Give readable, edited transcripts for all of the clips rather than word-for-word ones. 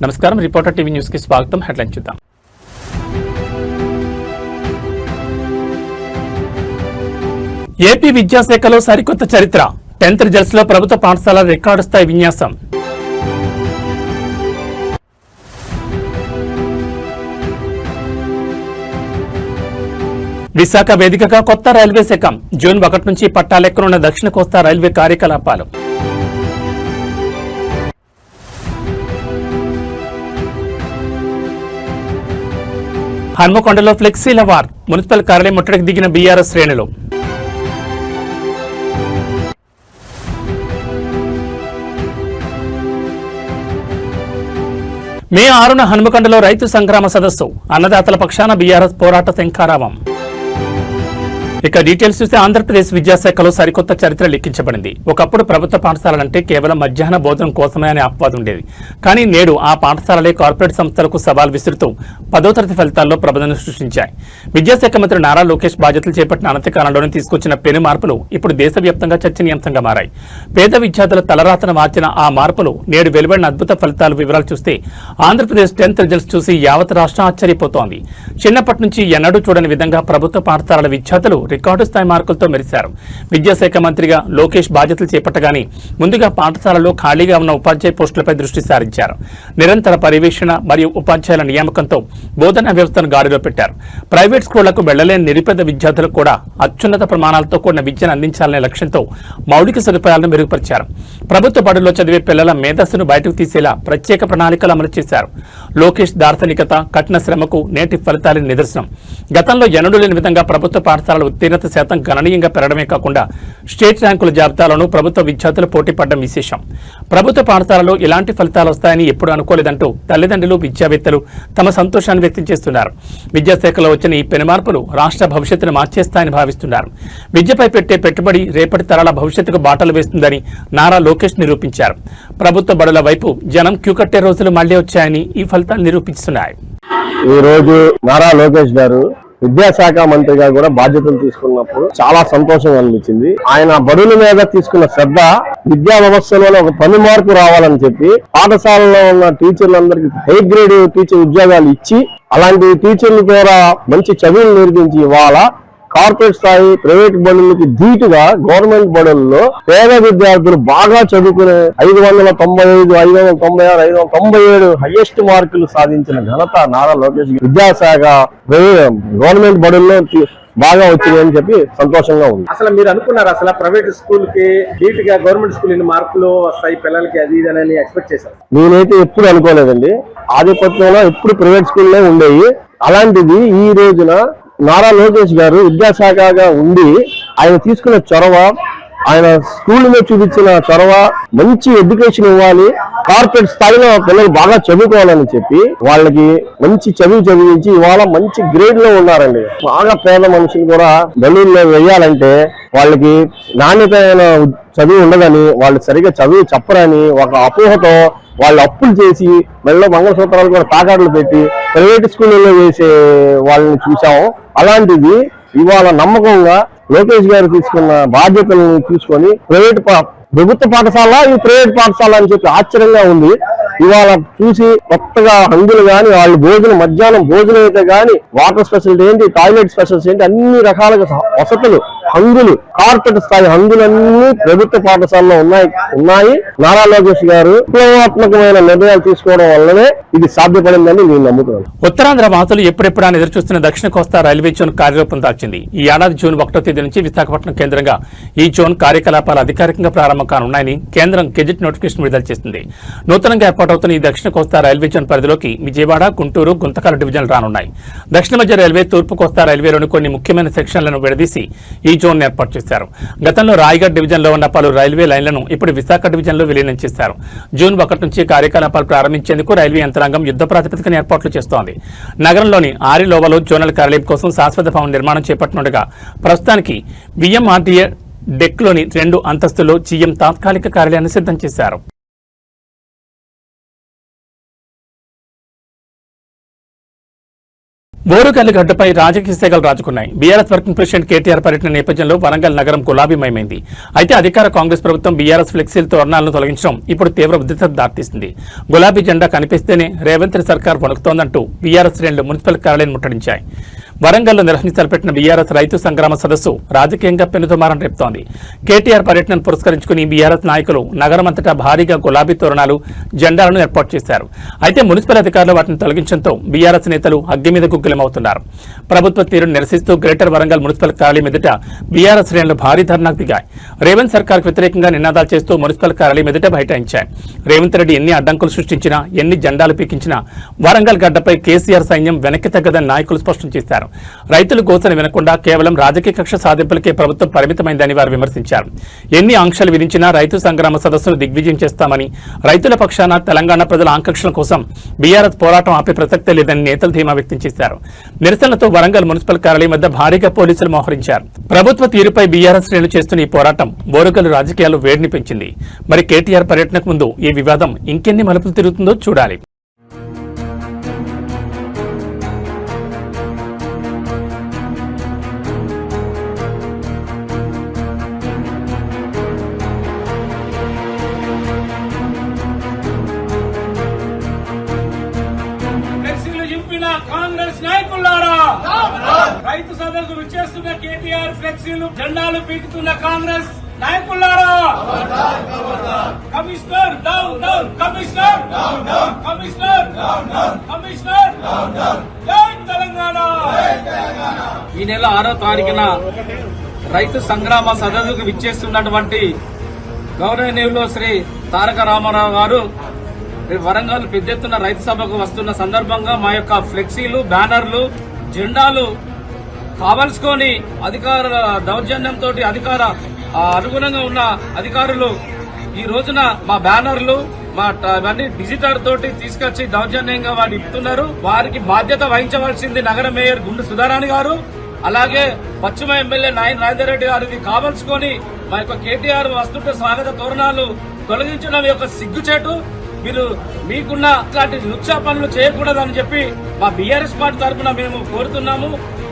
నమస్కారం reporter TV news కి స్వాగతం. హెడ్లైన్ చూద్దాం. ఏపీ విద్యాశాఖలో సరికొత్త చరిత్ర. 10th రిజల్ట్స్ లో ప్రభుత్వ పాఠశాల రికార్డు స్థాయి విన్యాసం. విశాఖ వేదికగా కొత్త రైల్వే శాఖ. జూన్ 1 నుంచి పట్టాలెక్కనున్న దక్షిణ కోస్తా రైల్వే కార్యకలాపాలు. హన్మకొండలో ఫ్లెక్సీల వార్. మున్సిపల్ కార్యాలయం ముట్టడికి దిగిన బీఆర్ఎస్ శ్రేణులు. మే 6న హన్మకొండలో రైతు సంగ్రామ సదస్సు. అన్నదాతల పక్షాన బీఆర్ఎస్ పోరాట శంఖారావం. ఇక డీటెయిల్స్ చూస్తే ఆంధ్రప్రదేశ్ విద్యాశాఖలో సరికొత్త చరిత్ర లిఖించబడింది. ఒకప్పుడు ప్రభుత్వ పాఠశాలలంటే కేవలం మధ్యాహ్న భోజనం కోసమే అనే అపవాదం ఉండేది. కానీ నేడు ఆ పాఠశాలలే కార్పొరేట్ సంస్థలకు సవాల్ విసురుతూ 10వ తరగతి ఫలితాల్లో ప్రబోధన సృష్టించాయి. విద్యాశాఖ మంత్రి నారా లోకేష్ బాధ్యతలు చేపట్టిన అనతికాలంలోనే తీసుకొచ్చిన పెను మార్పులు ఇప్పుడు దేశవ్యాప్తంగా చర్చనీయాంశంగా మారాయి. పేద విద్యార్థుల తలరాతను మార్చిన ఆ మార్పులు నేడు వెలువడిన అద్భుత ఫలితాల వివరాలు చూస్తే ఆంధ్రప్రదేశ్ 10th రిజల్ట్స్ చూసి యావత్ రాష్ట్రం ఆశ్చర్యపోతోంది. చిన్నప్పటి నుంచి ఎన్నడూ చూడని విధంగా ప్రభుత్వ పాఠశాలల విద్యార్థులు రికార్డు స్థాయి మార్కులతో మెరిశారు. విద్యాశాఖ మంత్రిగా లోకేష్ బాధ్యతలు చేపట్టగానే ముందుగా పాఠశాలలో ఖాళీగా ఉన్న ఉపాధ్యాయ పోస్టులపై దృష్టి సారించారు. నిరంతర పర్యవేక్షణ మరియు ఉపాధ్యాయుల నియామకంతో బోధనా వ్యవస్థను గాడిలో పెట్టారు. ప్రైవేట్ స్కూళ్లకు వెళ్లలేని నిరుపేద విద్యార్థులకు కూడా అత్యున్నత ప్రమాణాలతో కూడిన విద్యను అందించాలనే లక్ష్యంతో మౌలిక సదుపాయాలను మెరుగుపరిచారు. ప్రభుత్వ బడుల్లో చదివే పిల్లల మేధస్సును బయటకు తీసేలా ప్రత్యేక ప్రణాళికలు అమలు చేశారు. లోకేష్ దార్శనికత, కఠిన శ్రమకు నేటి ఫలితాల నిదర్శనం. గతంలో ఎన్నడూ లేని విధంగా ప్రభుత్వ పాఠశాలల ఉత్తీర్ణత శాతం గణనీయంగా పెరగడమే కాకుండా స్టేట్ ర్యాంకుల జాబితాలోనూ ప్రభుత్వ విద్యార్థులు పోటీ పడడం విశేషం. ప్రభుత్వ పాఠశాలలో ఇలాంటి ఫలితాలు వస్తాయని ఎప్పుడు అనుకోలేదంటూ తల్లిదండ్రులు, విద్యావేత్తలు తమ సంతోషాన్ని వ్యక్తం చేస్తున్నారు. విద్యాశాఖలో వచ్చిన ఈ పెనుమార్పులు రాష్ట్ర భవిష్యత్తును మార్చేస్తాయని భావిస్తున్నారు. విద్యపై పెట్టే పెట్టుబడి రేపటి తరాల భవిష్యత్తుకు బాటలు వేస్తుందని నారా లోకేష్ నిరూపించారు. ప్రభుత్వ బడుల వైపు జనం క్యూ కట్టే రోజులు మళ్లీ వచ్చాయని ఈ ఫలితాలు నిరూపిస్తున్నాయి. ఈ రోజు నారా లోకేష్ గారు విద్యాశాఖ మంత్రిగా కూడా బాధ్యతలు తీసుకున్నప్పుడు చాలా సంతోషం అనిపించింది. ఆయన బడుల మీద తీసుకున్న శ్రద్ధ విద్యా వ్యవస్థలోనే ఒక పని మార్పు రావాలని చెప్పి పాఠశాలలో ఉన్న టీచర్లందరికీ హై గ్రేడ్ టీచర్ ఉద్యోగాలు ఇచ్చి అలాంటి టీచర్ల ద్వారా మంచి చదువులు నేర్పించి ఇవాళ కార్పొరేట్ స్థాయి ప్రైవేట్ బడులకి ధీటుగా గవర్నమెంట్ బడుల్లో పేద విద్యార్థులు బాగా చదువుకునే 595, 596, 597 హైయెస్ట్ మార్కులు సాధించిన ఘనత నారా లోకేష్. విద్యాశాఖ గవర్నమెంట్ బడుల్లో బాగా వచ్చింది అని చెప్పి సంతోషంగా ఉంది. అసలు మీరు అనుకున్నారు అసలు ప్రైవేట్ స్కూల్ కి ధీటుగా గవర్నమెంట్ స్కూల్ మార్కులు వస్తాయి పిల్లలకి అది ఇది అని ఎక్స్పెక్ట్ చేశారు? నేనైతే ఎప్పుడు అనుకోలేదండి. ఆధిపత్యంలో ఎప్పుడు ప్రైవేట్ స్కూల్లే ఉండేవి. అలాంటిది ఈ రోజున నారా లోకేష్ గారు విద్యాశాఖగా ఉండి ఆయన తీసుకున్న చొరవ, ఆయన స్కూల్ మీద చూపించిన చొరవ, మంచి ఎడ్యుకేషన్ ఇవ్వాలి, కార్పొరేట్ స్థాయిలో పిల్లలు బాగా చదువుకోవాలని చెప్పి వాళ్ళకి మంచి చదివించి ఇవాళ మంచి గ్రేడ్ లో ఉన్నారండి. బాగా పేద మనుషులు కూడా బడుల్లో వేయాలంటే వాళ్ళకి నాణ్యతమైన చదువు ఉండదని, వాళ్ళు సరిగా చదువు చెప్పరని ఒక అపోహతో వాళ్ళు అప్పులు చేసి మెళ్ళ మంగళసూత్రాలు కూడా తాకాట్లు పెట్టి ప్రైవేట్ స్కూళ్ళలో వేసే వాళ్ళని చూసాము. అలాంటిది ఇవాళ నమ్మకంగా లోకేష్ గారు తీసుకున్న బాధ్యతలను తీసుకొని ప్రభుత్వ పాఠశాల ఈ ప్రైవేట్ పాఠశాల అని చెప్పి ఆశ్చర్యంగా ఉంది. ఇవాళ చూసి కొత్తగా హంగులు గాని, వాళ్ళు మధ్యాహ్నం భోజనం అయితే గాని, వాటర్ స్పెషాలిటీ ఏంటి, టాయిలెట్ స్పెషల్స్ ఏంటి, అన్ని రకాలుగా వసతులు, హంగులు, కార్పొరేట్ స్థాయి హంగులన్నీ ప్రభుత్వ పాఠశాలలో ఉన్నాయి. నారా లోకేష్ గారు విప్లవాత్మకమైన నిర్ణయాలు తీసుకోవడం వల్లనే ఇది సాధ్యపడిందని నేను నమ్ముతున్నాను. ఉత్తరాంధ్ర వాసులు ఎప్పుడెప్పుడా ఎదురుచూస్తున్న దక్షిణ కోస్తా రైల్వే జోన్ కార్యరూపం దాల్చింది. ఈ ఏడాది జూన్ 1వ తేదీ నుంచి విశాఖపట్నం కేంద్రంగా ఈ జోన్ కార్యకలాపాలు అధికారికంగా ప్రారంభం కానున్నాయని కేంద్రం గెజెట్ నోటిఫికేషన్ విడుదల చేసింది. నూతనంగా ఏర్పాటవుతున్న ఈ దక్షిణ కోస్తా రైల్వే జోన్ పరిధిలోకి విజయవాడ, గుంటూరు, గుంతకల్ డివిజన్లు రానున్నాయి. దక్షిణ మధ్య రైల్వే, తూర్పు కోస్తా రైల్వేలోని కొన్ని ముఖ్యమైన సెక్షన్లను విడదీసి ఈ జోన్ ఏర్పాటు చేశారు. గతంలో రాయగఢ్ డివిజన్ లో ఉన్న పలు రైల్వే లైన్లను ఇప్పుడు విశాఖ డివిజన్ లో విలీనం చేశారు. జూన్ 1 నుంచి కార్యకలాపాలు ప్రారంభించేందుకు రైల్వే యంత్రాంగం యుద్ధ ప్రాతిపదికన ఏర్పాట్లు చేస్తోంది. నగరంలోని ఆరిలోవలో జోనల్ కార్యాలయం కోసం శాశ్వత భవన నిర్మాణం చేపట్టనుండగా ప్రస్తుతానికి విఎంఆర్డీఏ డెక్లోని 2 అంతస్తుల్లో జీఎం తాత్కాలిక కార్యాలయాన్ని సిద్ధం చేశారు. బోరుగల్లు గడ్డపై రాజకీయ సెగలు రాజుకున్నాయి. బీఆర్ఎస్ వర్కింగ్ ప్రెసిడెంట్ కేటీఆర్ పర్యటన నేపథ్యంలో వరంగల్ నగరం గులాబీమయమైంది. అయితే అధికార కాంగ్రెస్ ప్రభుత్వం బీఆర్ఎస్ ఫ్లెక్సీల తోరణాలను తొలగించడం ఇప్పుడు తీవ్ర ఉద్రిక్తతకు దారితీసింది. గులాబీ జెండా కనిపిస్తేనే రేవంత్ రెడ్డి సర్కార్ వణుకుతోందంటూ బీఆర్ఎస్ శ్రేణులు మున్సిపల్ కార్యాలయం ముట్టడించాయి. వరంగల్లో నిర్వహించి బీఆర్ఎస్ రైతు సంగ్రామ సదస్సు రాజకీయంగా పెనుదుమారం రేపుతోంది. కేటీఆర్ పర్యటనను పురస్కరించుకుని బీఆర్ఎస్ నాయకులు నగరమంతటా భారీగా గులాబీ తోరణాలు, జెండాలను ఏర్పాటు చేశారు. అయితే మున్సిపల్ అధికారులు వాటిని తొలగించడంతో బీఆర్ఎస్ నేతలు అగ్గి మీద గుగ్గిలమవుతున్నారు. ప్రభుత్వ తీరును నిరసిస్తూ గ్రేటర్ వరంగల్ మున్సిపల్ కార్యాలయం ఎదుట బీఆర్ఎస్ శ్రేణులు భారీ ధర్నాకు దిగాయి. రేవంత్ సర్కార్కు వ్యతిరేకంగా నినాదాలు చేస్తూ మున్సిపల్ కార్యాలయం ఎదుట బైఠాయించాయి. రేవంత్ రెడ్డి ఎన్ని అడ్డంకులు సృష్టించినా, ఎన్ని జెండాలు పీకించినా వరంగల్ గడ్డపై కేసీఆర్ సైన్యం వెనక్కి తగ్గదని నాయకులు స్పష్టం చేశారు. రైతులు గోసను వినకుండా కేవలం రాజకీయ కక్ష సాధింపులకే ప్రభుత్వం పరిమితమైందని వారు విమర్శించారు. ఎన్ని ఆంక్షలు విధించినా రైతు సంగ్రామ సదస్సును దిగ్విజయం చేస్తామని, రైతుల పక్షాన తెలంగాణ ప్రజల ఆకాంక్షల కోసం బీఆర్ఎస్ పోరాటం ఆపే ప్రసక్తే లేదని నేతలు ధీమా వ్యక్తం చేశారు. నిరసనలతో వరంగల్ మున్సిపల్ కార్యాలయం వద్ద భారీగా పోలీసులు మోహరించారు. ప్రభుత్వ తీరుపై బీఆర్ఎస్ శ్రేణులు చేస్తున్న ఈ పోరాటం బోరుగల్లు రాజకీయాలు వేడిని పెంచింది. మరి కేటీఆర్ పర్యటనకు ముందు ఈ వివాదం ఇంకెన్ని మలుపులు తిరుగుతుందో చూడాలి. కాంగ్రెస్ నాయకులారా, రైతు సభకు విచ్చేస్తున్న కేటీఆర్ ఫ్లెక్సీలు, జెండాలు పీకుతున్న కాంగ్రెస్ నాయకులారా, commissioner down down, commissioner commissioner commissioner జై తెలంగాణ. ఈ నెల 6వ తారీఖున రైతు సంగ్రామ సదస్సుకు విచ్చేస్తున్నటువంటి గౌరవనీయులు శ్రీ తారక రామారావు గారు వరంగల్ పెద్ద ఎత్తున రైతు సభకు వస్తున్న సందర్భంగా మా యొక్క ఫ్లెక్సీలు, బ్యానర్లు, జెండాలు కావలసుకొని అధికార దౌర్జన్యంతో అధికార అనుగుణంగా ఉన్న అధికారులు ఈ రోజున మా బ్యానర్లు, మా ఇవన్నీ డిజిటల్ తోటి తీసుకొచ్చి దౌర్జన్యంగా వారు ఇస్తున్నారు. వారికి బాధ్యత వహించవలసింది నగర మేయర్ గుండు సుధారాణి గారు, అలాగే పశ్చిమ ఎమ్మెల్యే నరేందర్ రెడ్డి గారు. ఇది కావలసుకొని మా యొక్క కేటీఆర్ వస్తుంటే స్వాగత తోరణాలు తొలగించడం యొక్క సిగ్గుచేటు. మీరు మీకున్న ఇట్లాంటి లుచ్చా పనులు చేయకూడదని చెప్పి మా బీఆర్ఎస్ పార్టీ తరఫున మేము కోరుతున్నాము.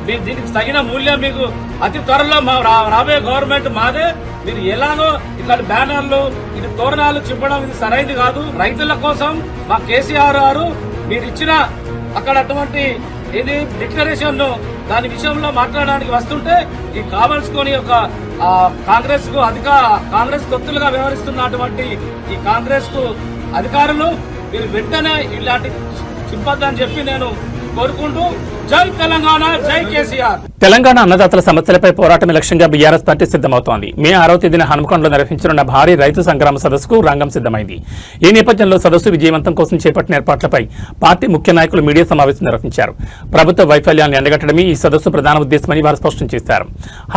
మీరు దీనికి తగిన మూల్యం మీకు అతి త్వరలో మా రాబోయే గవర్నమెంట్ మాదే. మీరు ఎలాగో ఇట్లాంటి బ్యానర్లు, ఇది తోరణాలు చింపడం ఇది సరైనది కాదు. రైతుల కోసం మా కేసీఆర్ గారు మీరు ఇచ్చిన అక్కడ అటువంటి ఇది డిక్లరేషన్ దాని విషయంలో మాట్లాడడానికి వస్తుంటే ఈ కావలసుకొని ఒక కాంగ్రెస్ కు కాంగ్రెస్ తొత్తులుగా వ్యవహరిస్తున్నటువంటి ఈ కాంగ్రెస్ కు అధికారులు మీరు వెంటనే ఇలాంటి చింపొద్దని చెప్పి నేను కోరుకుంటూ జై తెలంగాణ, జై కేసీఆర్. తెలంగాణ అన్నదాతల సమస్యలపై పోరాటం లక్ష్యంగా బీఆర్ఎస్ పార్టీ సిద్దమవుతోంది. మే 6వ తేదీన హన్మకొండలో నిర్వహించనున్న భారీ రైతు సంగ్రామ సదస్సుకు రంగం సిద్దమైంది. ఈ నేపథ్యంలో సదస్సు విజయవంతం కోసం చేపట్టిన ఏర్పాట్లపై పార్టీ ముఖ్య నాయకులు మీడియా సమావేశం నిర్వహించారు. ప్రభుత్వ వైఫల్యాన్ని ఎండగట్టడమే ఈ సదస్సు ప్రధాన ఉద్దేశమని వారు స్పష్టం చేశారు.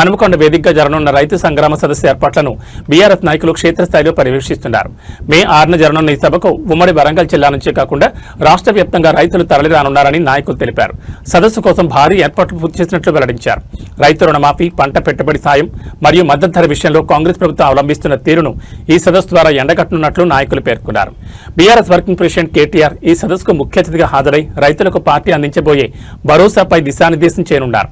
హన్మకొండ వేదికగా జరగనున్న రైతు సంగ్రామ సదస్సు ఏర్పాట్లను బీఆర్ఎస్ నాయకులు క్షేత్రస్థాయిలో పర్యవేక్షిస్తున్నారు. మే 6న జరగనున్న ఈ సభకు ఉమ్మడి వరంగల్ జిల్లా నుంచే కాకుండా రాష్ట్ర వ్యాప్తంగా రైతులు తరలిరానున్నారని నాయకులు తెలిపారు. సదస్సు కోసం భారీ ఏర్పాట్లు పూర్తి చేసినట్లు వెల్లడించారు. రైతు రుణమాఫీ, పంట పెట్టుబడి సాయం మరియు మద్దతు ధర విషయంలో కాంగ్రెస్ ప్రభుత్వం అవలంబిస్తున్న తీరును ఈ సదస్సు ద్వారా ఎండగట్టనున్నట్లు నాయకులు పేర్కొన్నారు. బీఆర్ఎస్ వర్కింగ్ ప్రెసిడెంట్ కేటీఆర్ ఈ సదస్సుకు ముఖ్య అతిథిగా హాజరై రైతులకు పార్టీ అందించబోయే భరోసాపై దిశానిర్దేశం చేయనున్నారు.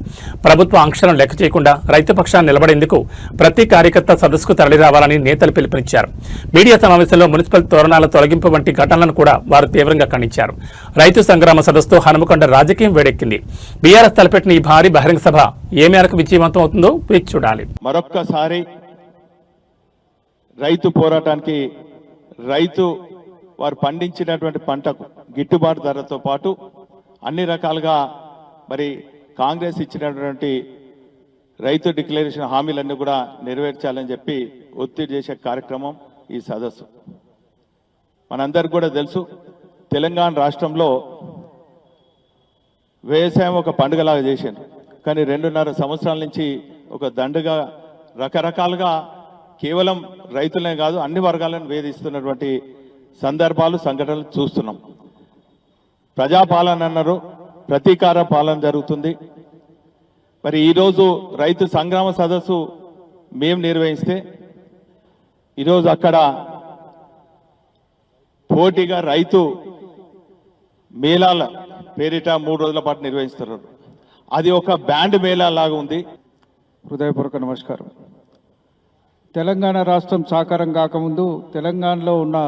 ప్రభుత్వ ఆంక్షలను లెక్క చేయకుండా రైతు పక్షాన్ని నిలబడేందుకు ప్రతి కార్యకర్త సదస్సుకు తరలిరావాలని నేతలు పిలుపునిచ్చారు. మీడియా సమావేశంలో మున్సిపల్ తోరణాల తొలగింపు వంటి ఘటనలను కూడా వారు తీవ్రంగా ఖండించారు. రైతు సంగ్రామ సదస్సుతో హనుమకొండ రాజకీయం వేడెక్కింది. బీఆర్ఎస్ తలపెట్టిన ఈ భారీ బహిరంగ సభ ఏ మేరకు విజయవంతం అవుతుందో వేచి చూడాలి. మరొక్కసారి రైతు పోరాటానికి, రైతు వారు పండించినటువంటి పంటకు గిట్టుబాటు ధరతో పాటు అన్ని రకాలుగా మరి కాంగ్రెస్ ఇచ్చినటువంటి రైతు డిక్లరేషన్ హామీలన్నీ కూడా నెరవేర్చాలని చెప్పి ఒత్తిడి చేసే కార్యక్రమం ఈ సదస్సు. మనందరికి కూడా తెలుసు, తెలంగాణ రాష్ట్రంలో వ్యవసాయం ఒక పండుగలాగా చేశారు. కానీ 2.5 సంవత్సరాల నుంచి ఒక దండుగా రకరకాలుగా కేవలం రైతులనే కాదు అన్ని వర్గాలను వేధిస్తున్నటువంటి సందర్భాలు, సంఘటనలు చూస్తున్నాం. ప్రజాపాలన అన్నారు, ప్రతీకార పాలన జరుగుతుంది. మరి ఈరోజు రైతు సంగ్రామ సదస్సు మేము నిర్వహిస్తే ఈరోజు అక్కడ పోటీగా రైతు మేళాల పేరిట 3 రోజుల పాటు నిర్వహిస్తున్నారు. అది ఒక బ్యాండ్ మేళా లాగా ఉంది. హృదయపూర్వక నమస్కారం. తెలంగాణ రాష్ట్రం సాకారం కాకముందు తెలంగాణలో ఉన్న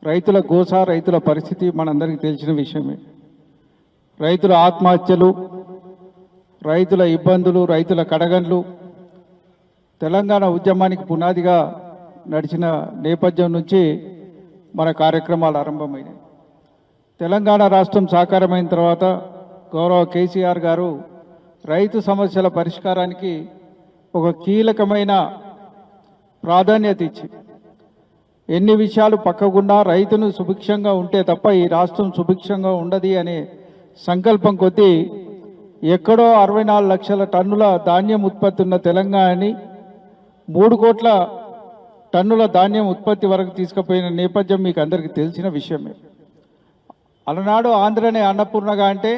రైతుల గోస, రైతుల పరిస్థితి మనందరికీ తెలిసిన విషయమే. రైతుల ఆత్మహత్యలు, రైతుల ఇబ్బందులు, రైతుల కడగండ్లు తెలంగాణ ఉద్యమానికి పునాదిగా నడిచిన నేపథ్యం నుంచి మన కార్యక్రమాలు ఆరంభమైనాయి. తెలంగాణ రాష్ట్రం సాకారమైన తర్వాత గౌరవ కేసీఆర్ గారు రైతు సమస్యల పరిష్కారానికి ఒక కీలకమైన ప్రాధాన్యత ఇచ్చి ఎన్ని విషయాలు పక్కకుండా రైతును సుభిక్షంగా ఉంటే తప్ప ఈ రాష్ట్రం సుభిక్షంగా ఉండదు అనే సంకల్పం కొద్దీ ఎక్కడో 64 లక్షల టన్నుల ధాన్యం ఉత్పత్తి ఉన్న తెలంగాణని 3 కోట్ల టన్నుల ధాన్యం ఉత్పత్తి వరకు తీసుకుపోయిన నేపథ్యం మీకు అందరికీ తెలిసిన విషయమే. అలనాడు ఆంధ్రనే అన్నపూర్ణగా అంటే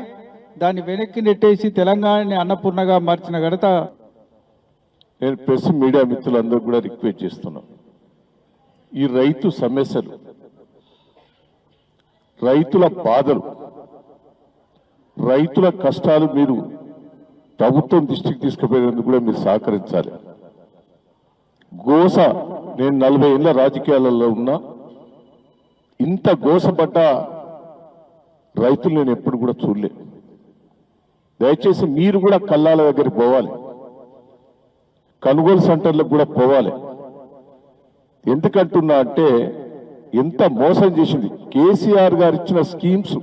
దాన్ని వెనక్కి నెట్టేసి తెలంగాణని అన్నపూర్ణగా మార్చిన ఘనత. నేను ప్రెస్ మీడియా మిత్రులందరూ కూడా రిక్వెస్ట్ చేస్తున్నాను, ఈ రైతు సమస్యలు, రైతుల బాధలు, రైతుల కష్టాలు మీరు ప్రభుత్వం దృష్టికి తీసుకుపోయేందుకు కూడా మీరు సహకరించాలి. గోస, నేను 40 ఏళ్ల రాజకీయాలలో ఉన్నా, ఇంత గోసపడ్డ రైతులు నేను ఎప్పుడు కూడా చూడలే. దయచేసి మీరు కూడా కల్లాల దగ్గరికి పోవాలి, కొనుగోలు సెంటర్లకు కూడా పోవాలి. ఎందుకంటున్నా అంటే ఎంత మోసం చేసింది. కేసీఆర్ గారు ఇచ్చిన స్కీమ్స్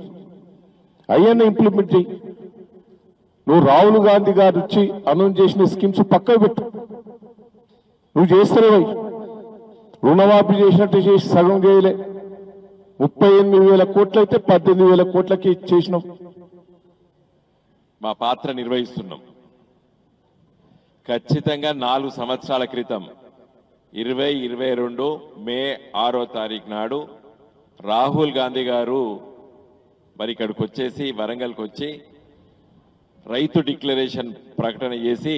అయ్యన్న ఇంప్లిమెంట్ చేయి. నువ్వు రాహుల్ గాంధీ గారు ఇచ్చి అనౌన్స్ చేసిన స్కీమ్స్ పక్కకు పెట్టు, నువ్వు చేస్తలేవై. రుణమాఫీ చేసినట్టు చేసి సగం చేయలే. 38,000 కోట్లు అయితే 18,000 కోట్లకి చేసినాం. మా పాత్ర నిర్వహిస్తున్నాం. ఖచ్చితంగా 4 సంవత్సరాల క్రితం 2022 మే 6వ తారీఖు నాడు రాహుల్ గాంధీ గారు మరి ఇక్కడికి వచ్చేసి వరంగల్కి వచ్చి రైతు డిక్లరేషన్ ప్రకటన చేసి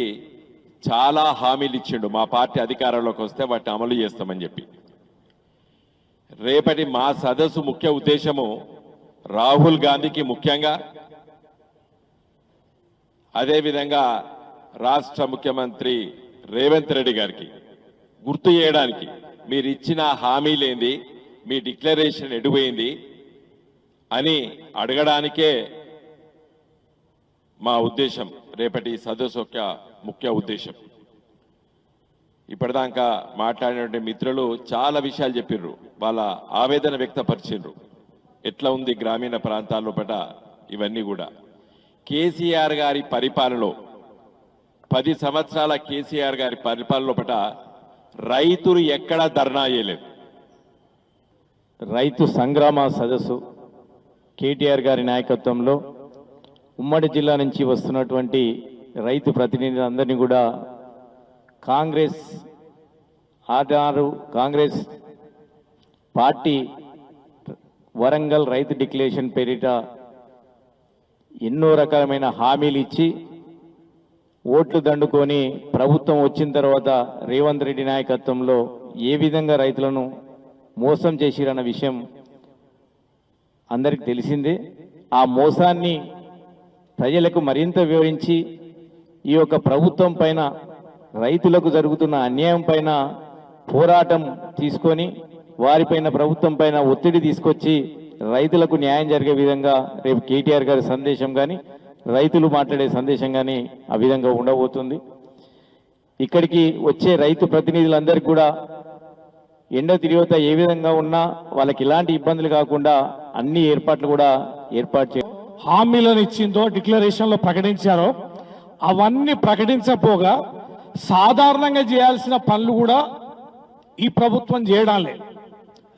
చాలా హామీలు ఇచ్చిండు. మా పార్టీ అధికారంలోకి వస్తే వాటిని అమలు చేస్తామని చెప్పి. రేపటి మా సదస్సు ముఖ్య ఉద్దేశము రాహుల్ గాంధీకి ముఖ్యంగా, అదేవిధంగా రాష్ట్ర ముఖ్యమంత్రి రేవంత్ రెడ్డి గారికి గుర్తు చేయడానికి, మీరు ఇచ్చిన హామీలేంది, మీ డిక్లరేషన్ ఎటుపోయింది అని అడగడానికే మా ఉద్దేశం, రేపటి సదస్సు యొక్క ముఖ్య ఉద్దేశం. ఇప్పటిదాకా మాట్లాడినటువంటి మిత్రులు చాలా విషయాలు చెప్పిర్రు, వాళ్ళ ఆవేదన వ్యక్తపరిచిండ్రు. ఎట్లా ఉంది గ్రామీణ ప్రాంతాల్లో పట ఇవన్నీ కూడా. కేసీఆర్ గారి పరిపాలనలో 10 సంవత్సరాల కేసీఆర్ గారి పరిపాలనలో పట రైతులు ఎక్కడా ధర్నా చేయలేదు. రైతు సంగ్రామ సదస్సు కేటీఆర్ గారి నాయకత్వంలో ఉమ్మడి జిల్లా నుంచి వస్తున్నటువంటి రైతు ప్రతినిధులందరినీ కూడా కాంగ్రెస్ పార్టీ వరంగల్ రైతు డిక్లరేషన్ పేరిట ఎన్నో రకాలమైన హామీలు ఇచ్చి ఓట్లు దండుకొని ప్రభుత్వం వచ్చిన తర్వాత రేవంత్ రెడ్డి నాయకత్వంలో ఏ విధంగా రైతులను మోసం చేసిరన్న విషయం అందరికి తెలిసిందే. ఆ మోసాన్ని ప్రజలకు మరింత వివరించి ఈ యొక్క ప్రభుత్వం పైన, రైతులకు జరుగుతున్న అన్యాయం పైన పోరాటం తీసుకొని వారిపైన, ప్రభుత్వం పైన ఒత్తిడి తీసుకొచ్చి రైతులకు న్యాయం జరిగే విధంగా రేపు కేటీఆర్ గారి సందేశం కానీ, రైతులు మాట్లాడే సందేశం కానీ ఆ విధంగా ఉండబోతుంది. ఇక్కడికి వచ్చే రైతు ప్రతినిధులందరికీ కూడా ఎండ తిరిగిత ఏ విధంగా ఉన్నా వాళ్ళకి ఇలాంటి ఇబ్బందులు కాకుండా అన్ని ఏర్పాట్లు కూడా ఏర్పాటు చేయాలి. హామీలను ఇచ్చిందో డిక్లరేషన్లో ప్రకటించారో అవన్నీ ప్రకటించకపోగా సాధారణంగా చేయాల్సిన పనులు కూడా ఈ ప్రభుత్వం చేయడం లేదు.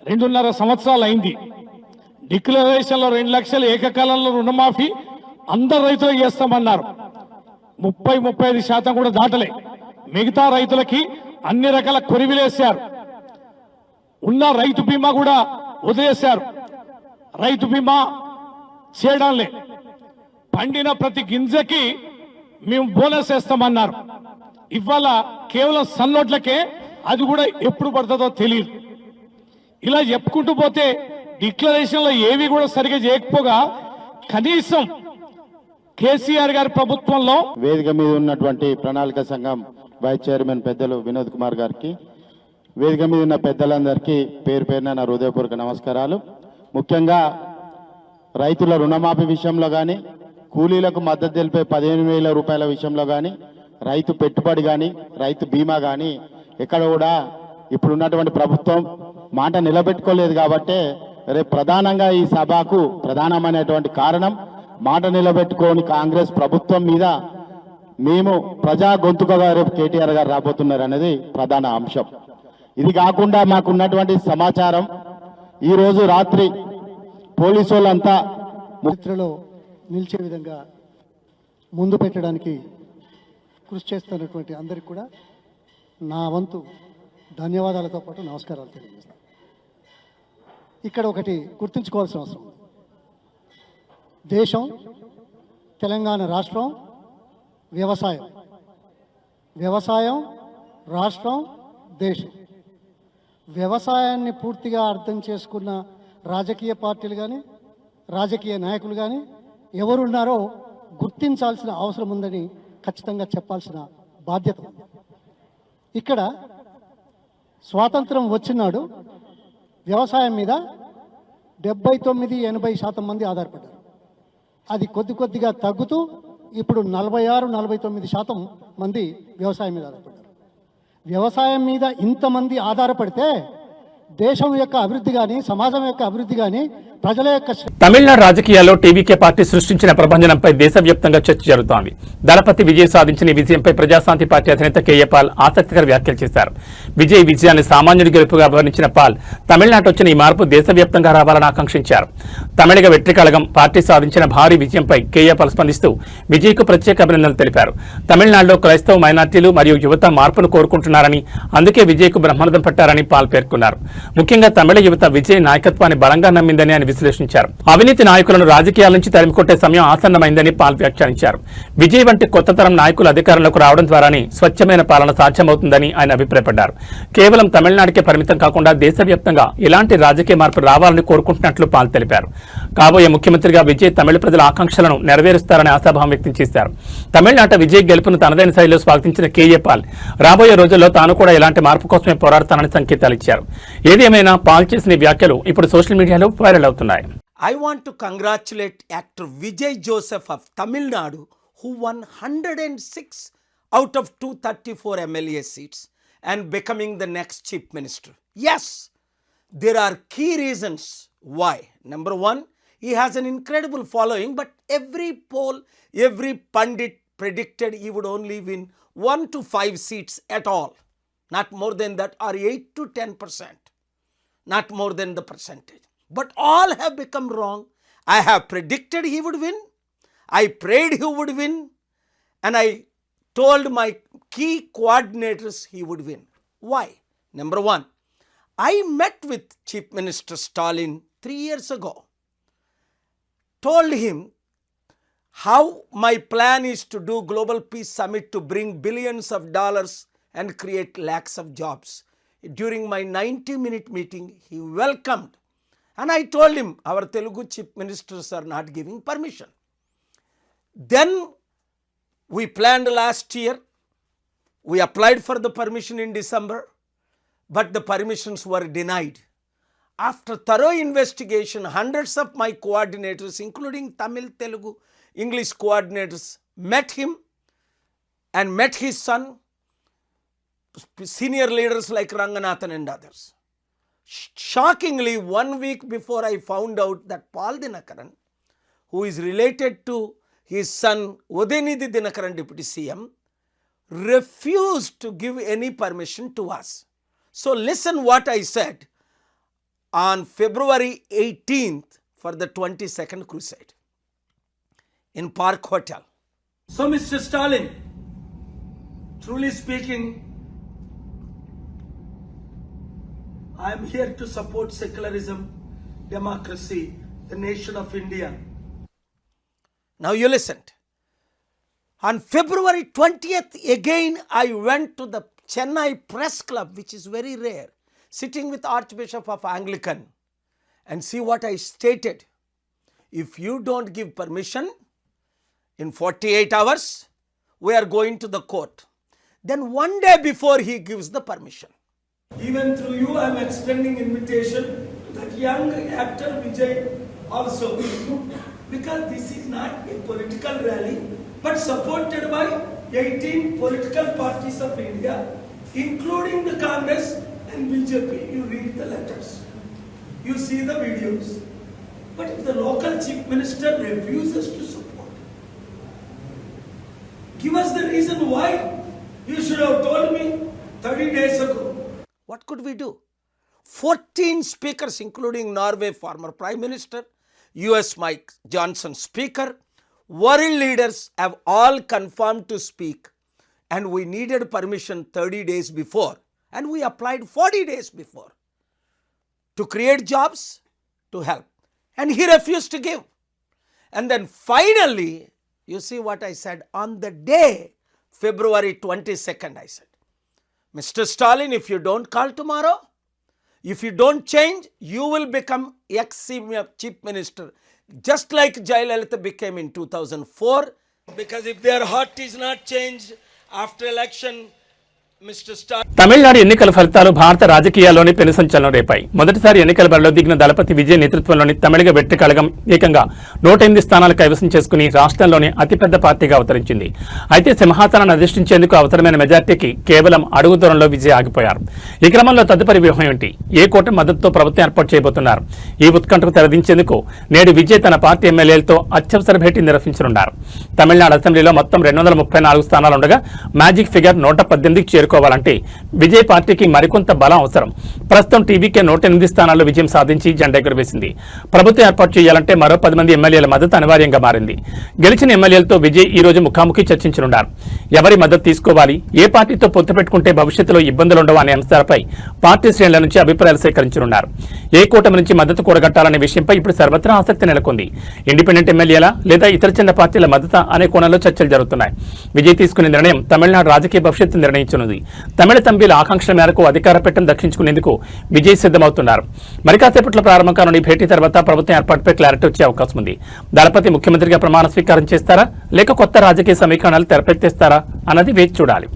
2.5 సంవత్సరాలు అయింది. డిక్లరేషన్లో 2 లక్షలు ఏకకాలంలో రుణమాఫీ అందరు రైతులకు చేస్తామన్నారు. 30-35% కూడా దాటలే. మిగతా రైతులకి అన్ని రకాల కొరివిలేశారు. ఉన్న రైతు బీమా కూడా వదిలేశారు. రైతు బీమా చేయడం లే. పండిన ప్రతి గింజకి మేము బోనస్ వేస్తామన్నారు. ఇవాళ కేవలం సన్నోట్లకే, అది కూడా ఎప్పుడు పడుతుందో తెలియదు. ఇలా చెప్పుకుంటూ పోతే డిక్లరేషన్లో ఏవి కూడా సరిగా చేయకపోగా కనీసం కేసీఆర్ గారి ప్రభుత్వంలో వేదిక మీద ఉన్నటువంటి ప్రణాళిక సంఘం వైస్ చైర్మన్ పెద్దలు వినోద్ కుమార్ గారికి, వేదిక మీద ఉన్న పెద్దలందరికీ పేరు పేరున నా హృదయపూర్వక నమస్కారాలు. ముఖ్యంగా రైతుల రుణమాఫీ విషయంలో కానీ, కూలీలకు మద్దతు తెలిపే 15,000 రూపాయల విషయంలో కానీ, రైతు పెట్టుబడి కానీ, రైతు బీమా కానీ ఎక్కడ కూడా ఇప్పుడున్నటువంటి ప్రభుత్వం మాట నిలబెట్టుకోలేదు. కాబట్టే రేపు ప్రధానంగా ఈ సభకు ప్రధానమైనటువంటి కారణం మాట నిలబెట్టుకోని కాంగ్రెస్ ప్రభుత్వం మీద మేము ప్రజా గొంతుకగా రేపు కేటీఆర్ గారు రాబోతున్నారు అనేది ప్రధాన అంశం. ఇది కాకుండా మాకున్నటువంటి సమాచారం, ఈరోజు రాత్రి పోలీసు వాళ్ళంతా చరిత్రలో నిలిచే విధంగా ముందు పెట్టడానికి కృషి చేస్తున్నటువంటి అందరికీ కూడా నా వంతు ధన్యవాదాలతో పాటు నమస్కారాలు తెలియజేస్తాను. ఇక్కడ ఒకటి గుర్తుంచుకోవాల్సిన అవసరం, దేశం, తెలంగాణ రాష్ట్రం, వ్యవసాయం, రాష్ట్రం, దేశం. వ్యవసాయాన్ని పూర్తిగా అర్థం చేసుకున్న రాజకీయ పార్టీలు కానీ, రాజకీయ నాయకులు కానీ ఎవరున్నారో గుర్తించాల్సిన అవసరం ఉందని ఖచ్చితంగా చెప్పాల్సిన బాధ్యత ఉంది. ఇక్కడ స్వాతంత్రం వచ్చినాడు వ్యవసాయం మీద 79-80% మంది ఆధారపడ్డారు. అది కొద్దిగా తగ్గుతూ ఇప్పుడు 46-49% మంది వ్యవసాయం మీద ఆధారపడ్డారు. వ్యవసాయం మీద ఇంతమంది ఆధారపడితే దేశం యొక్క అభివృద్ధి కానీ, సమాజం యొక్క అభివృద్ధి కానీ, ప్రజల యొక్క తమిళనాడు రాజకీయాల్లో టీవీకే పార్టీ సృష్టించిన ప్రభంజనంపై దేశవ్యాప్తంగా చర్చ జరుగుతోంది. దళపతి విజయ్ సాధించిన ఈ విజయంపై ప్రజాశాంతి పార్టీ అధినేత కేఏ పాల్ ఆసక్తికర వ్యాఖ్యలు చేశారు. విజయ్ విజయాన్ని సామాన్యుడి గెలుపుగా వర్ణించిన పాల్ తమిళనాడు వచ్చిన ఈ మార్పు దేశవ్యాప్తంగా రావాలని ఆకాంక్షించారు. తమిళగ వెట్రికళగం పార్టీ సాధించిన భారీ విజయంపై కేఏ పాల్ స్పందిస్తూ విజయ్కు ప్రత్యేక అభినందనలు తెలిపారు. తమిళనాడులో క్రైస్తవ మైనార్టీలు మరియు యువత మార్పును కోరుకుంటున్నారని, అందుకే విజయ్కు బ్రహ్మరథం పట్టారని పాల్ పేర్కొన్నారు. ముఖ్యంగా తమిళ యువత విజయ్ నాయకత్వాన్ని బలంగా నమ్మిందని ఆయన విశ్లేషించారు. అవినీతి నాయకులను రాజకీయాల నుంచి తరిమికొట్టే సమయం ఆసన్నమైందని పాల్ వ్యాఖ్యానించారు. విజయ్ వంటి కొత్త తరం నాయకులు అధికారంలోకి రావడం ద్వారానే స్వచ్ఛమైన పాలన సాధ్యమవుతుందని ఆయన అభిప్రాయపడ్డారు. కేవలం తమిళనాడుకే పరిమితం కాకుండా దేశవ్యాప్తంగా ఇలాంటి రాజకీయ మార్పు రావాలని కోరుకుంటున్నట్లు పాల్ తెలిపారు. కాబోయే ముఖ్యమంత్రిగా విజయ్ తమిళ ప్రజల ఆకాంక్షలను నెరవేరుస్తారని ఆశాభావం వ్యక్తం చేశారు. తమిళనాట విజయ్ గెలుపును తనదైన శైలిలో స్వాగతించిన కేఏ పాల్ రాబోయే రోజుల్లో తాను కూడా ఇలాంటి మార్పు కోసమే పోరాడతానని సంకేతాలు ఇచ్చారు. ఏదేమైనా పాల్ చేసిన వ్యాఖ్యలు ఇప్పుడు సోషల్ మీడియాలో వైరల్ అవుతున్నాయి. I want to congratulate actor Vijay Joseph of Tamil Nadu, who won 106 out of 234 MLA seats and becoming the next chief minister. Yes, there are key reasons why. Number one, he has an incredible following, but every poll, every pundit predicted he would only win 1 to 5 seats at all. Not more than that, or 8 to 10%. Not more than the percentage. But all have become wrong. I have predicted he would win. I prayed he would win. And I told my key coordinators he would win. Why? Number one, I met with Chief Minister Stalin 3 years ago. Told him how my plan is to do Global Peace Summit to bring billions of dollars and create lakhs of jobs. During my 90-minute meeting, he welcomed. And I told him, our Telugu chief ministers are not giving permission. Then we planned last year. We applied for the permission in December, but the permissions were denied. After thorough investigation, hundreds of my coordinators, including Tamil, Telugu, English coordinators, met him and met his son, senior leaders like Ranganathan and others. Shockingly, 1 week before I found out that Paul Dinakaran, who is related to his son Udayanidhi Dinakaran, Deputy CM, refused to give any permission to us. So listen what I said on February 18th for the 22nd crusade in Park Hotel. So Mr. Stalin, truly speaking, I am here to support secularism, democracy, the nation of India. Now you listened. On February 20th, again I went to the Chennai Press Club, which is very rare, sitting with Archbishop of Anglican, and see what I stated. If you don't give permission, In 48 hours, we are going to the court. Then one day before he gives the permission. Even through you, I am extending invitation to that young actor Vijay also. Because this is not a political rally, but supported by 18 political parties of India, including the Congress and BJP. You read the letters, you see the videos. But if the local chief minister refuses to support, give us the reason why. You should have told me 30 days ago. What could we do? 14 speakers, including Norway former Prime Minister, US Mike Johnson speaker, world leaders have all confirmed to speak. And we needed permission 30 days before. And we applied 40 days before to create jobs, to help. And he refused to give. And then finally, you see what I said on the day, February 22nd, I said, Mr. Stalin, if you don't call tomorrow, if you don't change, you will become ex-chief minister, just like Jayalalitha became in 2004. Because if their heart is not changed after election, Mr. Stalin. Tamil Nadu ఎన్నికల ఫలితాలు భారత రాజకీయాల్లోని పెను సంచలనం రేపాయి. మొదటిసారి ఎన్నికల బరిలో దిగిన దళపతి విజయ్ నేతృత్వంలోని తమిళగ వెట్రి కళగం ఏకంగా 108 స్థానాలు కైవసం చేసుకుని రాష్ట్రంలోని అతిపెద్ద పార్టీగా అవతరించింది. అయితే సింహాసనాన్ని అధిష్ఠించేందుకు అవసరమైన మెజార్టీకి కేవలం అడుగు దూరంలో విజయ్ ఆగిపోయారు. ఈ క్రమంలో తదుపరి వ్యూహం ఏంటి? ఏ కూటమి మద్దతుతో ప్రభుత్వం ఏర్పాటు చేయబోతున్నారు? ఈ ఉత్కంఠకు తెరదించేందుకు నేడు విజయ్ తన పార్టీ ఎమ్మెల్యేలతో అత్యవసర భేటీ నిర్వహించనున్నారు. తమిళనాడు అసెంబ్లీలో మొత్తం 234 స్థానాలుండగా మ్యాజిక్ ఫిగర్ 118కి చేరుకోవాలంటే విజయ్ పార్టీకి మరికొంత బలం అవసరం. ప్రస్తుతం టీవీకే 108 స్థానాల్లో విజయం సాధించి జెండా ఎగురవేసింది. ప్రభుత్వం ఏర్పాటు చేయాలంటే మరో 10 మంది ఎమ్మెల్యేల మద్దతు అనివార్యంగా మారింది. గెలిచిన ఎమ్మెల్యేలతో విజయ్ ఈ రోజు ముఖాముఖి చర్చించనున్నారు. ఎవరి మద్దతు తీసుకోవాలి, ఏ పార్టీతో పొత్తు పెట్టుకుంటే భవిష్యత్తులో ఇబ్బందులుండవు అనే అంశాలపై పార్టీ శ్రేణుల నుంచి అభిప్రాయాలు సేకరించనున్నారు. ఏ కూటమి నుంచి మద్దతు కూడగట్టాలనే విషయంపై ఇప్పుడు సర్వత్రా ఆసక్తి నెలకొంది. ఇండిపెండెంట్ ఎమ్మెల్యేల లేదా ఇతర చిన్న పార్టీల మద్దతు అనే కోణంలో చర్చలు జరుగుతున్నాయి. విజయ్ తీసుకునే నిర్ణయం తమిళనాడు రాజకీయ భవిష్యత్తు నిర్ణయించనుంది. తమిళ తంబిల ఆకాంక్షల మేరకు అధికార పీఠం దక్కించుకునేందుకు విజయ్ సిద్ధమవుతున్నారు. మరి కాసేపట్లో ప్రారంభం కానున్న భేటీ తర్వాత ప్రభుత్వం ఏర్పాటుపై క్లారిటీ వచ్చే అవకాశం ఉంది. దళపతి ముఖ్యమంత్రిగా ప్రమాణ స్వీకారం చేస్తారా లేక కొత్త రాజకీయ సమీకరణాలు తెరపెత్తేస్తారా అన్నది వేచి చూడాలి.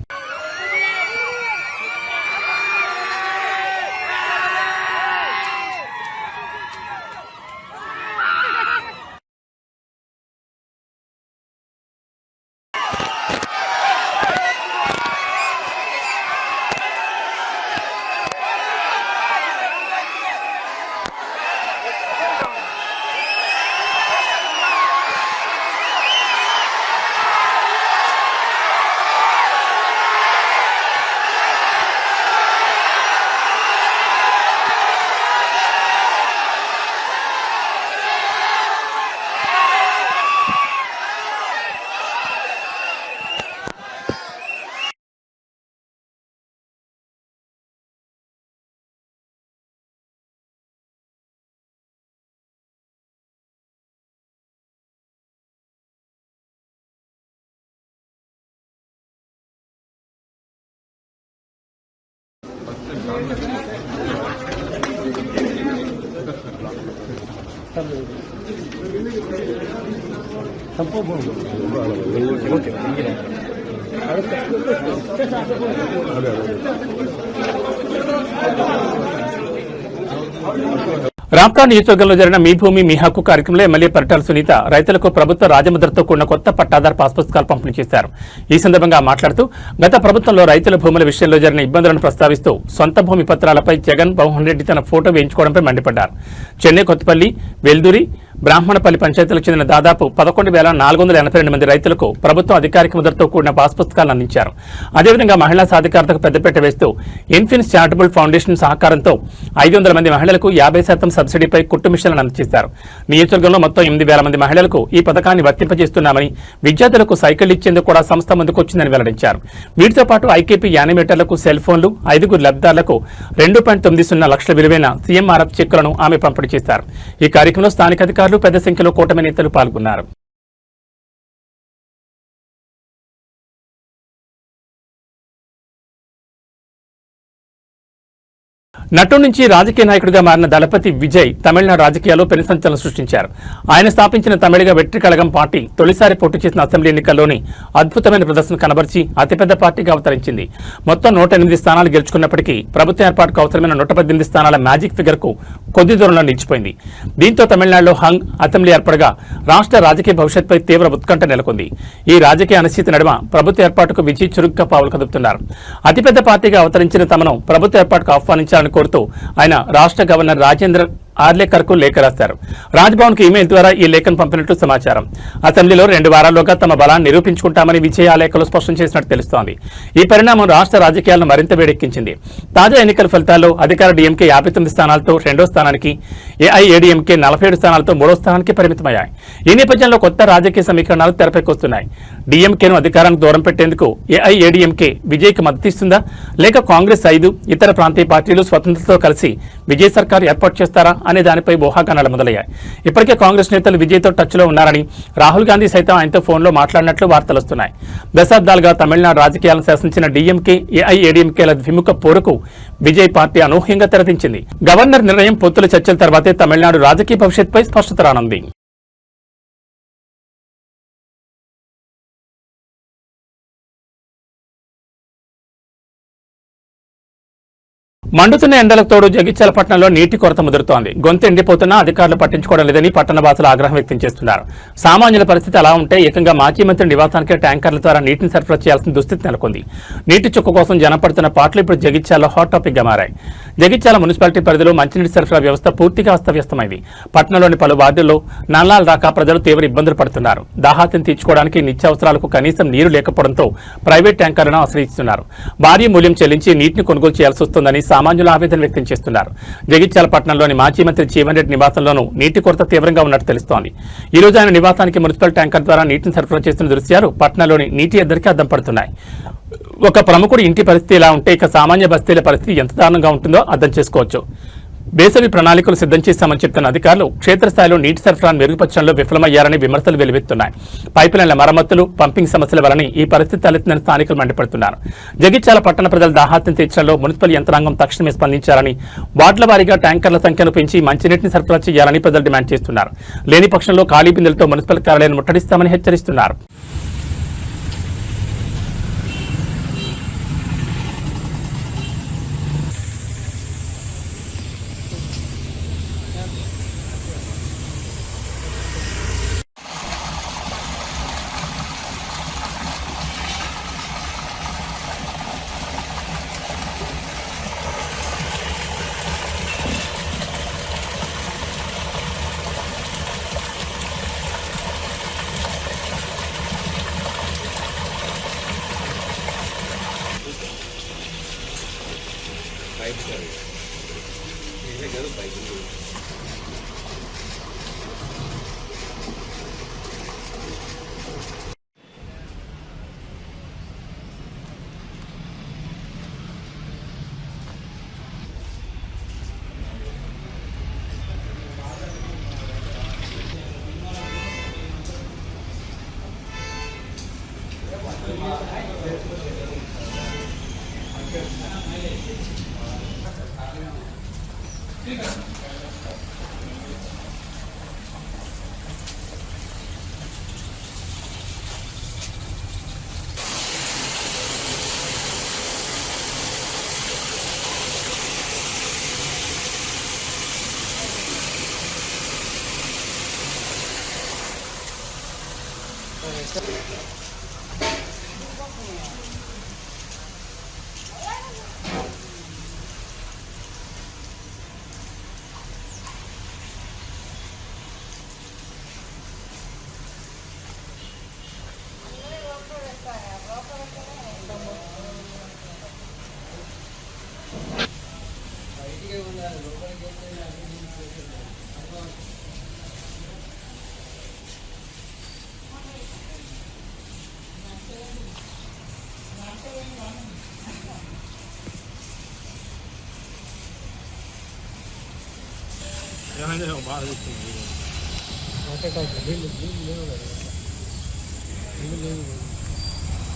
రాప్తా నియోజకవర్గంలో జరిగిన మీ భూమి మీ హక్కు కార్యక్రమంలో ఎమ్మెల్యే పరిటాల సునీత రైతులకు ప్రభుత్వ రాజముద్రతో కూడిన కొత్త పట్టాదారు పాస్ పుస్తకాలు పంపిణీ చేశారు. ఈ సందర్భంగా మాట్లాడుతూ గత ప్రభుత్వంలో రైతుల భూముల విషయంలో జరిగిన ఇబ్బందులను ప్రస్తావిస్తూ సొంత భూమి పత్రాలపై జగన్ మోహన్ రెడ్డి తన ఫోటో వేయించుకోవడంపై మండిపడ్డారు. చెన్నై, కొత్తపల్లి, వెల్దురి, బ్రాహ్మణపల్లి పంచాయతీలకు చెందిన దాదాపు 11,482 మంది రైతులకు ప్రభుత్వం అధికారిక ముద్రతో కూడిన పాస్ పుస్తకాలను అందించారు. అదేవిధంగా మహిళా సాధికారతకు పెద్దపీట వేస్తూ ఇన్ఫిన్స్ చారిటబుల్ ఫౌండేషన్ సహకారంతో 500 మంది మహిళలకు 50% సబ్సిడీపై కుట్టు మిషన్లను అందజేశారు. నియోజకవర్గంలో మొత్తం 8,000 మంది మహిళలకు ఈ పథకాన్ని వర్తింపజేస్తున్నామని, విద్యార్థులకు సైకిల్ ఇచ్చేందుకు కూడా సంస్థ ముందుకొచ్చిందని వెల్లడించారు. వీటితో పాటు ఐకేపీ యానిమేటర్లకు సెల్ ఫోన్లు, 5 లబ్ధిదారులకు 2.90 లక్షల విలువైన సీఎంఆర్ఎఫ్ చెక్కులను ఆమె పంపిణీ చేశారు. ఈ కార్యక్రమంలో స్థానిక అధికారులు, పెద్ద సంఖ్యలో కూటమి నేతలు పాల్గొన్నారు. నటు నుంచి రాజకీయ నాయకుడిగా మారిన దళపతి విజయ్ తమిళనాడు రాజకీయాల్లో పెను సంచలనం సృష్టించారు. ఆయన స్థాపించిన తమిళగ వెట్రి కళగం పార్టీ తొలిసారి పోటీ చేసిన అసెంబ్లీ ఎన్నికల్లోని అద్భుతమైన ప్రదర్శన కనబర్చి అతిపెద్ద పార్టీగా అవతరించింది. మొత్తం 108 స్థానాలు గెలుచుకున్నప్పటికీ ప్రభుత్వ ఏర్పాటుకు అవసరమైన 118 స్థానాల మ్యాజిక్ ఫిగర్ కు కొద్ది దూరంలో నిలిచిపోయింది. దీంతో తమిళనాడులో హంగ్ అసెంబ్లీ ఏర్పడగా రాష్ట్ర రాజకీయ భవిష్యత్పై తీవ్ర ఉత్కంఠ నెలకొంది. ఈ రాజకీయ అనిశ్చితి నడుమ ప్రభుత్వ ఏర్పాటుకు విజయ్ చురుగ్గా పావులు కదుపుతున్నారు. అతిపెద్ద పార్టీగా అవతరించిన తమను ప్రభుత్వ ఏర్పాటుకు ఆహ్వానించాలని కోరుతూ ఆయన రాష్ట్ర గవర్నర్ రాజేంద్ర ఆర్లేకర్కు లేఖ రాశారు. రాజ్భవన్ కు ఇమెయిల్ ద్వారా ఈ లేఖను పంపినట్లు సమాచారం. అసెంబ్లీలో 2 వారాల్లోగా తమ బలాన్ని నిరూపించుకుంటామని విజయ్ ఆ లేఖలో స్పష్టం చేసినట్టు తెలుస్తోంది. ఈ పరిణామం రాష్ట్ర రాజకీయాలను మరింత వేడెక్కించింది. తాజా ఎన్నికల ఫలితాల్లో అధికార డీఎంకే 59 స్థానాలతో 2వ స్థానానికి, ఏఐఏడీఎంకే 47 స్థానాలతో 3వ స్థానానికి పరిమితమయ్యాయి. ఈ నేపథ్యంలో కొత్త రాజకీయ సమీకరణాలు తెరపైకొస్తున్నాయి. డీఎంకేను అధికారానికి దూరం పెట్టేందుకు ఏఐఏడీఎంకే విజయ్కి మద్దతిస్తుందా, లేక కాంగ్రెస్ 5 ఇతర ప్రాంతీయ పార్టీలు స్వతంత్రతో కలిసి విజయ్ సర్కార్ ఏర్పాటు చేస్తారా అనే దానిపై ఊహాగానాలు మొదలయ్యాయి. ఇప్పటికే కాంగ్రెస్ నేతలు విజయ్తో టచ్లో ఉన్నారని, రాహుల్ గాంధీ సైతం ఆయనతో ఫోన్లో మాట్లాడినట్లు వార్తలు వస్తున్నాయి. దశాబ్దాలుగా తమిళనాడు రాజకీయాలను శాసించిన డీఎంకే, ఏఐఏడీఎంకేల ద్విముఖ పోరుకు విజయ్ పార్టీ అనూహ్యంగా తెరదించింది. గవర్నర్ నిర్ణయం, పొత్తుల చర్చల తర్వాతే తమిళనాడు రాజకీయ భవిష్యత్పై స్పష్టత రానుంది. మండుతున్న ఎండలకు తోడు జగిత్యాల పట్టణంలో నీటి కొరత ముదురుతోంది. గొంతు ఎండిపోతున్నా అధికారులు పట్టించుకోవడం లేదని పట్టణవాసులు ఆగ్రహం వ్యక్తం చేస్తున్నారు. సామాన్యుల పరిస్థితి అలా ఉంటే ఏకంగా మాజీ మంత్రి నివాసానికే ట్యాంకర్ల ద్వారా నీటిని సరఫరా చేయాల్సిన దుస్థితి నెలకొంది. నీటి చుక్క కోసం జనం పడుతున్న పాటలు ఇప్పుడు జగిత్యాలలో హాట్ టాపిక్ గా మారాయి. జగిత్యాల మున్సిపాలిటీ పరిధిలో మంచినీటి సరఫరా వ్యవస్థ పూర్తిగా అస్తవ్యస్తమైంది. పట్టణంలోని పలు వార్డుల్లో నల్లాలు రాక ప్రజలు తీవ్ర ఇబ్బందులు పడుతున్నారు. దాహార్తిని తీర్చుకోవడానికి నిత్యావసరాలకు కనీసం నీరు లేకపోవడంతో ప్రైవేట్ ట్యాంకర్లను ఆశ్రయిస్తున్నారు. భారీ మూల్యం చెల్లించి నీటిని కొనుగోలు చేయాల్సి వస్తుందని సామాన్యులు ఆవేదన వ్యక్తం చేస్తున్నారు. జగిత్యాల పట్టణంలోని మాజీ మంత్రి జీవన్ రెడ్డి నివాసంలోనూ నీటి కొరత తీవ్రంగా ఉన్నట్టు తెలుస్తోంది. ఈ రోజు ఆయన నివాసానికి మున్సిపల్ ట్యాంకర్ ద్వారా నీటిని సరఫరా చేస్తున్న దృశ్యాలు పట్టణంలోని నీటి ఎద్దరికి అద్దం పడుతున్నాయి. ఒక ప్రముఖుడి ఇంటి పరిస్థితి ఇలా ఉంటే ఇక సామాన్య బస్తీల పరిస్థితి ఎంత దారుణంగా ఉంటుందో అర్థం చేసుకోవచ్చు. వేసవి ప్రణాళికలు సిద్ధం చేశామని చెప్తున్న అధికారులు క్షేత్రస్థాయిలో నీటి సరఫరాను మెరుగుపరచడంలో విఫలమయ్యారని విమర్శలు వెలువెత్తున్నాయి. పైపులైన్ల మరమ్మతులు, పంపింగ్ సమస్యల వలన ఈ పరిస్థితి తలెత్తిందని స్థానికులు మండిపడుతున్నారు. జగిత్యాల పట్టణ ప్రజల దాహార్తిని తీర్చడంలో మున్సిపల్ యంత్రాంగం తక్షణమే స్పందించాలని, వార్డుల వారీగా ట్యాంకర్ల సంఖ్యను పెంచి మంచినీటిని సరఫరా చేయాలని ప్రజలు డిమాండ్ చేస్తున్నారు. లేని పక్షంలో ఖాళీ బిందెలతో మున్సిపల్ కార్యాలయాన్ని ముట్టడిస్తామని హెచ్చరిస్తున్నారు.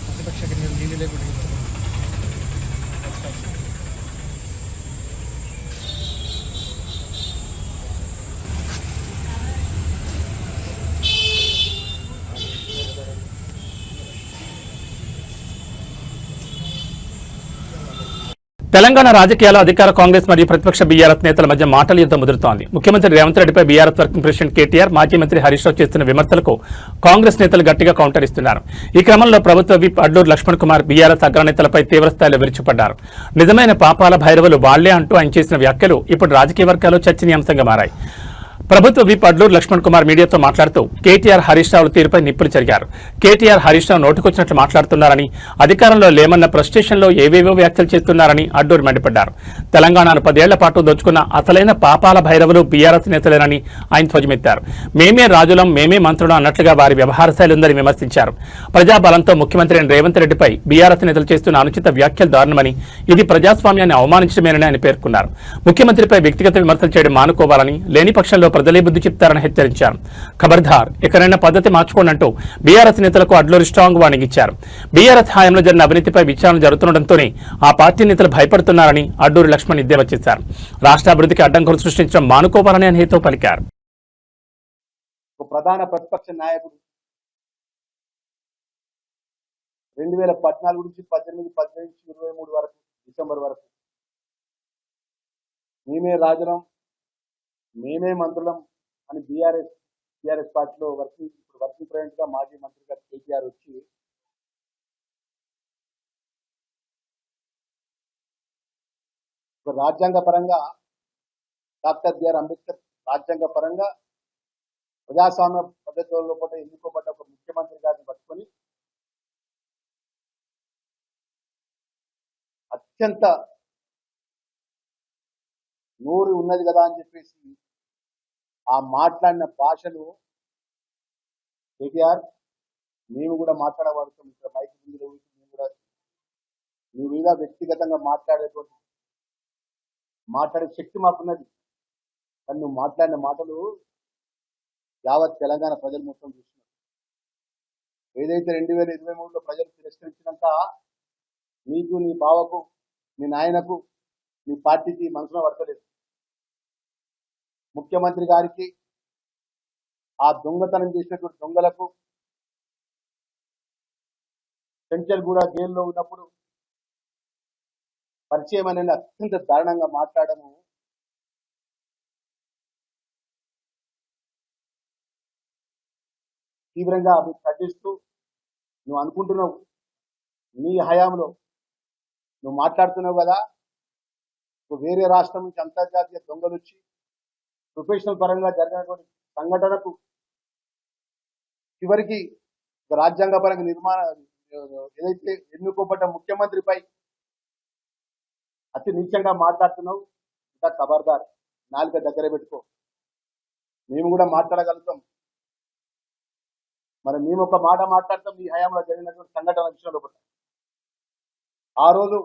ప్రతిపక్ష నీళ్ళు లేకుండా తెలంగాణ రాజకీయాల్లో అధికార కాంగ్రెస్ మరియు ప్రతిపక్ష బీఆర్ఎస్ నేతల మధ్య మాటల యుద్ధం ముదురుతోంది. ముఖ్యమంత్రి రేవంత్ రెడ్డిపై బీఆర్ఎస్ వర్కింగ్ ప్రెసిడెంట్ కేటీఆర్, మాజీ మంత్రి హరీష్ రావు చేస్తున్న విమర్శలకు కాంగ్రెస్ నేతలు గట్టిగా కౌంటర్ ఇస్తున్నారు. ఈ క్రమంలో ప్రభుత్వ విప్ అడ్లూరు లక్ష్మణ్ కుమార్ బీఆర్ఎస్ అగ్రనేతలపై తీవ్రస్థాయిలో విరుచుపడ్డారు. నిజమైన పాపాల భైరవులు వాళ్లే అంటూ ఆయన చేసిన వ్యాఖ్యలు ఇప్పుడు రాజకీయ వర్గాల్లో చర్చనీయాంశంగా మారాయి. ప్రభుత్వ విప్ అడ్లూరు లక్ష్మణ్ కుమార్ మీడియాతో మాట్లాడుతూ కేటీఆర్, హరీష్ రావుల తీరుపై నిప్పులు చెరిగారు. కేటీఆర్, హరీష్ రావు నోటుకొచ్చినట్లు మాట్లాడుతున్నారని, అధికారంలో లేమన్న ఫ్రస్ట్రేషన్లో ఏవేవో వ్యాఖ్యలు చేస్తున్నారని అడ్లూరు మండిపడ్డారు. తెలంగాణను 10 ఏళ్ల పాటు దోచుకున్న అసలైన పాపాల భైరవులు బీఆర్ఎస్ నేతలేనని ఆయన ధ్వజమెత్తారు. మేమే రాజులం, మేమే మంత్రులం అన్నట్లుగా వారి వ్యవహార శైలి ఉందని విమర్శించారు. ప్రజాబలంతో ముఖ్యమంత్రి రేవంత్ రెడ్డిపై బీఆర్ఎస్ నేతలు చేస్తున్న అనుచిత వ్యాఖ్యలు దారుణమని, ఇది ప్రజాస్వామ్యాన్ని అవమానించడమేనని ఆయన పేర్కొన్నారు. ముఖ్యమంత్రిపై వ్యక్తిగత విమర్శలు చేయడం మానుకోవాలని, లేని పక్షంలో ప్రజలే బుద్ధి చెప్తారని హెచ్చరించారు. ఖబర్దార్, ఎక్కడైనా పద్ధతి మార్చుకోనంటూ బీఆర్ఎస్ నేతలకు అడ్లూరు స్ట్రాంగ్ వార్నింగ్ ఇచ్చారు. బీఆర్ఎస్ హయాంలో జరిగిన అవినీతిపై విచారణ జరుగుతుండటంతోనే ఆ పార్టీ నేతలు భయపడుతున్నారని అడ్లూరు లక్ష్మణ్ ఎద్దేవా చేశారు. రాష్ట్ర అభివృద్ధికి అడ్డంకులు సృష్టించడం మానుకోవాలని ఆయన హితవు పలికారు. ప్రధాన ప్రతిపక్ష నాయకుడు 2014 నుంచి 18, 18 నుంచి 23 వరకు, డిసెంబర్ వరకు మేమే రాజులం, మేమే మంత్రులం అని బీఆర్ఎస్ పార్టీలో వర్కింగ్ ప్రెసిడెంట్ గా మాజీ మంత్రిగా కేటీఆర్ వచ్చి రాజ్యాంగ పరంగా డాక్టర్ బిఆర్ అంబేద్కర్ రాజ్యాంగ పరంగా ప్రజాస్వామ్య పద్ధతుల్లో పాటు ఎన్నుకోబడ్డ ఒక ముఖ్యమంత్రి గారిని పట్టుకొని అత్యంత నోరు ఉన్నది కదా అని చెప్పేసి ఆ మాట్లాడిన భాషలు కేటీఆర్ మేము కూడా మాట్లాడబడుతాం. ఇక్కడ మైక్ ముందు మేము కూడా మీ మీద వ్యక్తిగతంగా మాట్లాడే శక్తి మాకున్నది. కానీ నువ్వు మాట్లాడిన మాటలు యావత్ తెలంగాణ ప్రజలు మొత్తం చూస్తున్నారు. ఏదైతే 2023లో ప్రజలు తిరస్కరించినంత నీకు, నీ బావకు, నీ నాయనకు, నీ పార్టీకి మనసులో పడతలేదు. ముఖ్యమంత్రి గారికి, ఆ దొంగతనం చేసినటువంటి దొంగలకు, చెంచల్ కూడా జైల్లో ఉన్నప్పుడు పరిచయం అనేది అత్యంత దారుణంగా మాట్లాడము తీవ్రంగా ఖండిస్తూ, నువ్వు అనుకుంటున్నావు నీ హయాంలో నువ్వు మాట్లాడుతున్నావు కదా, వేరే రాష్ట్రం నుంచి అంతర్జాతీయ దొంగలు వచ్చి ప్రొఫెషనల్ పరంగా జరిగినటువంటి సంఘటనకు చివరికి రాజ్యాంగ పరంగా ఏదైతే ఎన్నుకోబడ్డ ముఖ్యమంత్రిపై అతి నీచంగా మాట్లాడుతున్నావు. ఇంకా ఖబర్దార్, నాలుక దగ్గర పెట్టుకో. మేము కూడా మాట్లాడగలుగుతాం. మరి మేము ఒక మాట మాట్లాడతాం ఈ హయాంలో జరిగినటువంటి సంఘటన విషయంలో కూడా. ఆ రోజు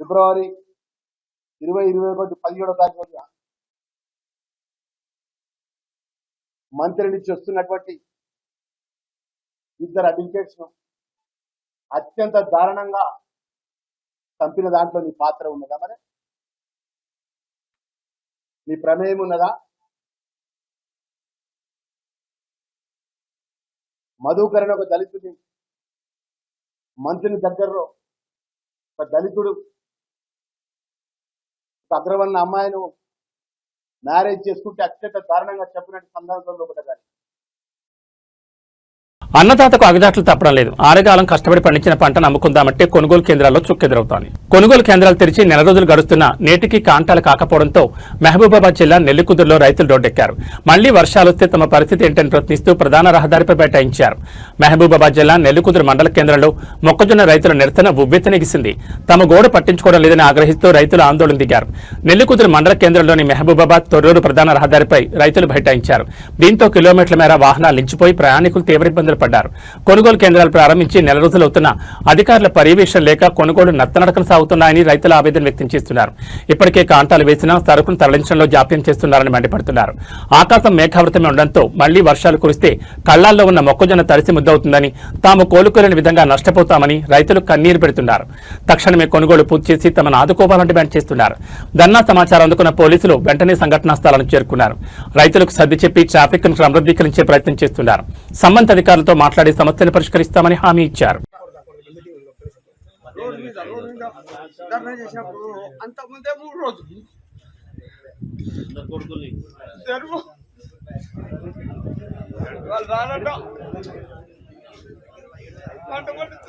ఫిబ్రవరి 2021 17వ తారీఖు రోజున మంత్రి నుంచి వస్తున్నటువంటి 2 అడ్వకేట్స్ ను అత్యంత దారుణంగా చంపిన దాంట్లో నీ పాత్ర ఉన్నదా? మరి నీ ప్రమేయం ఉన్నదా? మధుకరణ ఒక దళితుని మంత్రిని దగ్గరలో ఒక దళితుడు ఒక అగ్రవర్ణ అమ్మాయిను మ్యారేజ్ చేసుకుంటే అత్యంత దారుణంగా చెప్పినట్టు సందర్భంలో ఒకటి. అన్నదాతకు అగజాట్లు తప్పడం లేదు. ఆరుగాలం కష్టపడి పండించిన పంటను అమ్ముకుందామంటే కొనుగోలు కేంద్రాల్లో చుక్కెదురవుతోంది. కొనుగోలు కేంద్రాలు తెరిచి నెల రోజులు గడుస్తున్నా నేటికి కాంటాలు కాకపోవడంతో మహబూబాబాద్ జిల్లా నెల్లికుదురులో రైతులు రోడ్డెక్కారు. మళ్లీ వర్షాలు వస్తే తమ పరిస్థితి ఏంటని ప్రశ్నిస్తూ ప్రధాన రహదారిపై బైఠాయించారు. మహబూబాబాద్ జిల్లా నెల్లికుదురు మండల కేంద్రంలో మొక్కజొన్న రైతుల నిరసన ఉవ్వెత్తునెగిసింది. తమ గోడు పట్టించుకోవడం లేదని ఆగ్రహిస్తూ రైతులు ఆందోళన దిగారు. నెల్లికుదురు మండల కేంద్రంలోని మహబూబాబాద్ తొర్రూరు ప్రధాన రహదారిపై రైతులు బైఠాయించారు. దీంతో కిలోమీటర్ల మేర వాహనాలు నిలిచిపోయి ప్రయాణికులు తీవ్ర ఇబ్బందులు పడ్డారు. కొనుగోలు కేంద్రాలు ప్రారంభించి నెల రోజులవుతున్నా అధికారుల పర్యవేక్షణ లేక కొనుగోలు నత్తనడకన సాగుతున్నాయని రైతులు ఆవేదన వ్యక్తం చేస్తున్నారు. ఇప్పటికే కాంటాలు వేసినా సరుకును తరలించడంలో జాప్యం చేస్తున్నారని మండిపడుతున్నారు. ఆకాశం మేఘావృతమే ఉండడంతో మళ్లీ వర్షాలు కురిస్తే కళ్లాల్లో ఉన్న మొక్కజొన్న తడిసి ముద్దవుతుందని, తాము కోలుకోలేని విధంగా నష్టపోతామని రైతులు కన్నీరు పెడుతున్నారు. తక్షణమే కొనుగోలు పూర్తి చేసి తమను ఆదుకోవాలని డిమాండ్ చేస్తున్నారు. ధర్నా సమాచారం అందుకున్న పోలీసులు వెంటనే సంఘటనా స్థలానికి చేరుకున్నారు. రైతులకు సర్ది చెప్పి ట్రాఫిక్ ను క్రమబద్ధీకరించే ప్రయత్నం చేస్తున్నారు. సంబంధిత అధికారులతో మాట్లాడి సమస్యలు పరిష్కరిస్తామని హామీ ఇచ్చారు. మీద రోడ్డు మీద ధర్నా చేసినప్పుడు అంతకుముందే 3 రోజులు ఇద్దరు వాళ్ళు రానట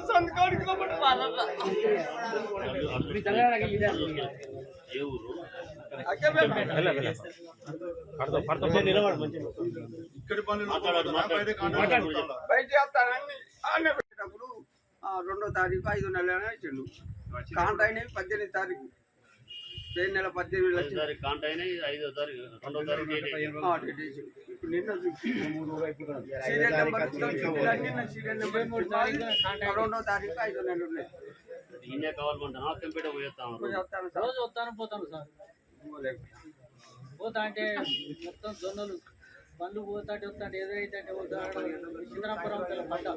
సంతకానికి బయట వస్తానని ఆనే పెట్టినప్పుడు 2వ తారీఖు 5వ నెల ఇచ్చిండు. కాంట అయినవి 18వ తారీఖు ట్రైన్ నెల 18 లక్షలు కాంట అయినాయి 5వ తారీఖు 2వ తారీఖు ఇప్పుడు నిన్న సీరియల్ నెంబర్ సీరియల్ నెంబర్ 2వ తారీఖు 5వ నెల ఉన్నాయి. రోజు వస్తాను పోతాను సార్. పోతా అంటే మొత్తం జొన్నలు బండ్లు పోతాంటే వస్తాంటే ఎదురైతే సింగరాపురం పడ్డ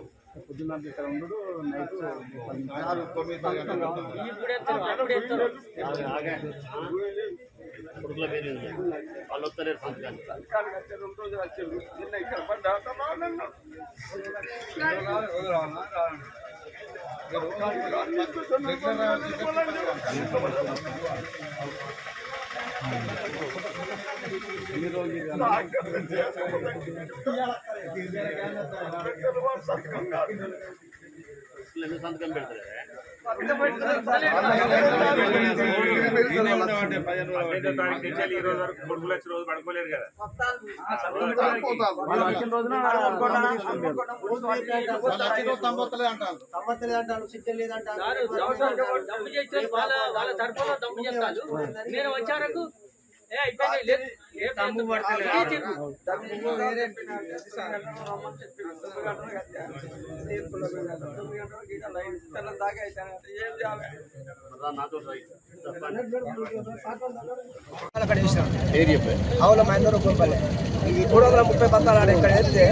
వాళ్ళు వస్తలేరు సంతకాన్ని. సంతకం పెడతారు రోజు పడుకోలేదు కదా. వాళ్ళ తరఫున దమ్ము చెప్తాను. నేను వచ్చారకు అవును మహేంద్ర రూపాయలు ఈ 330 బత్తాలు ఆడ ఇక్కడ వేస్తే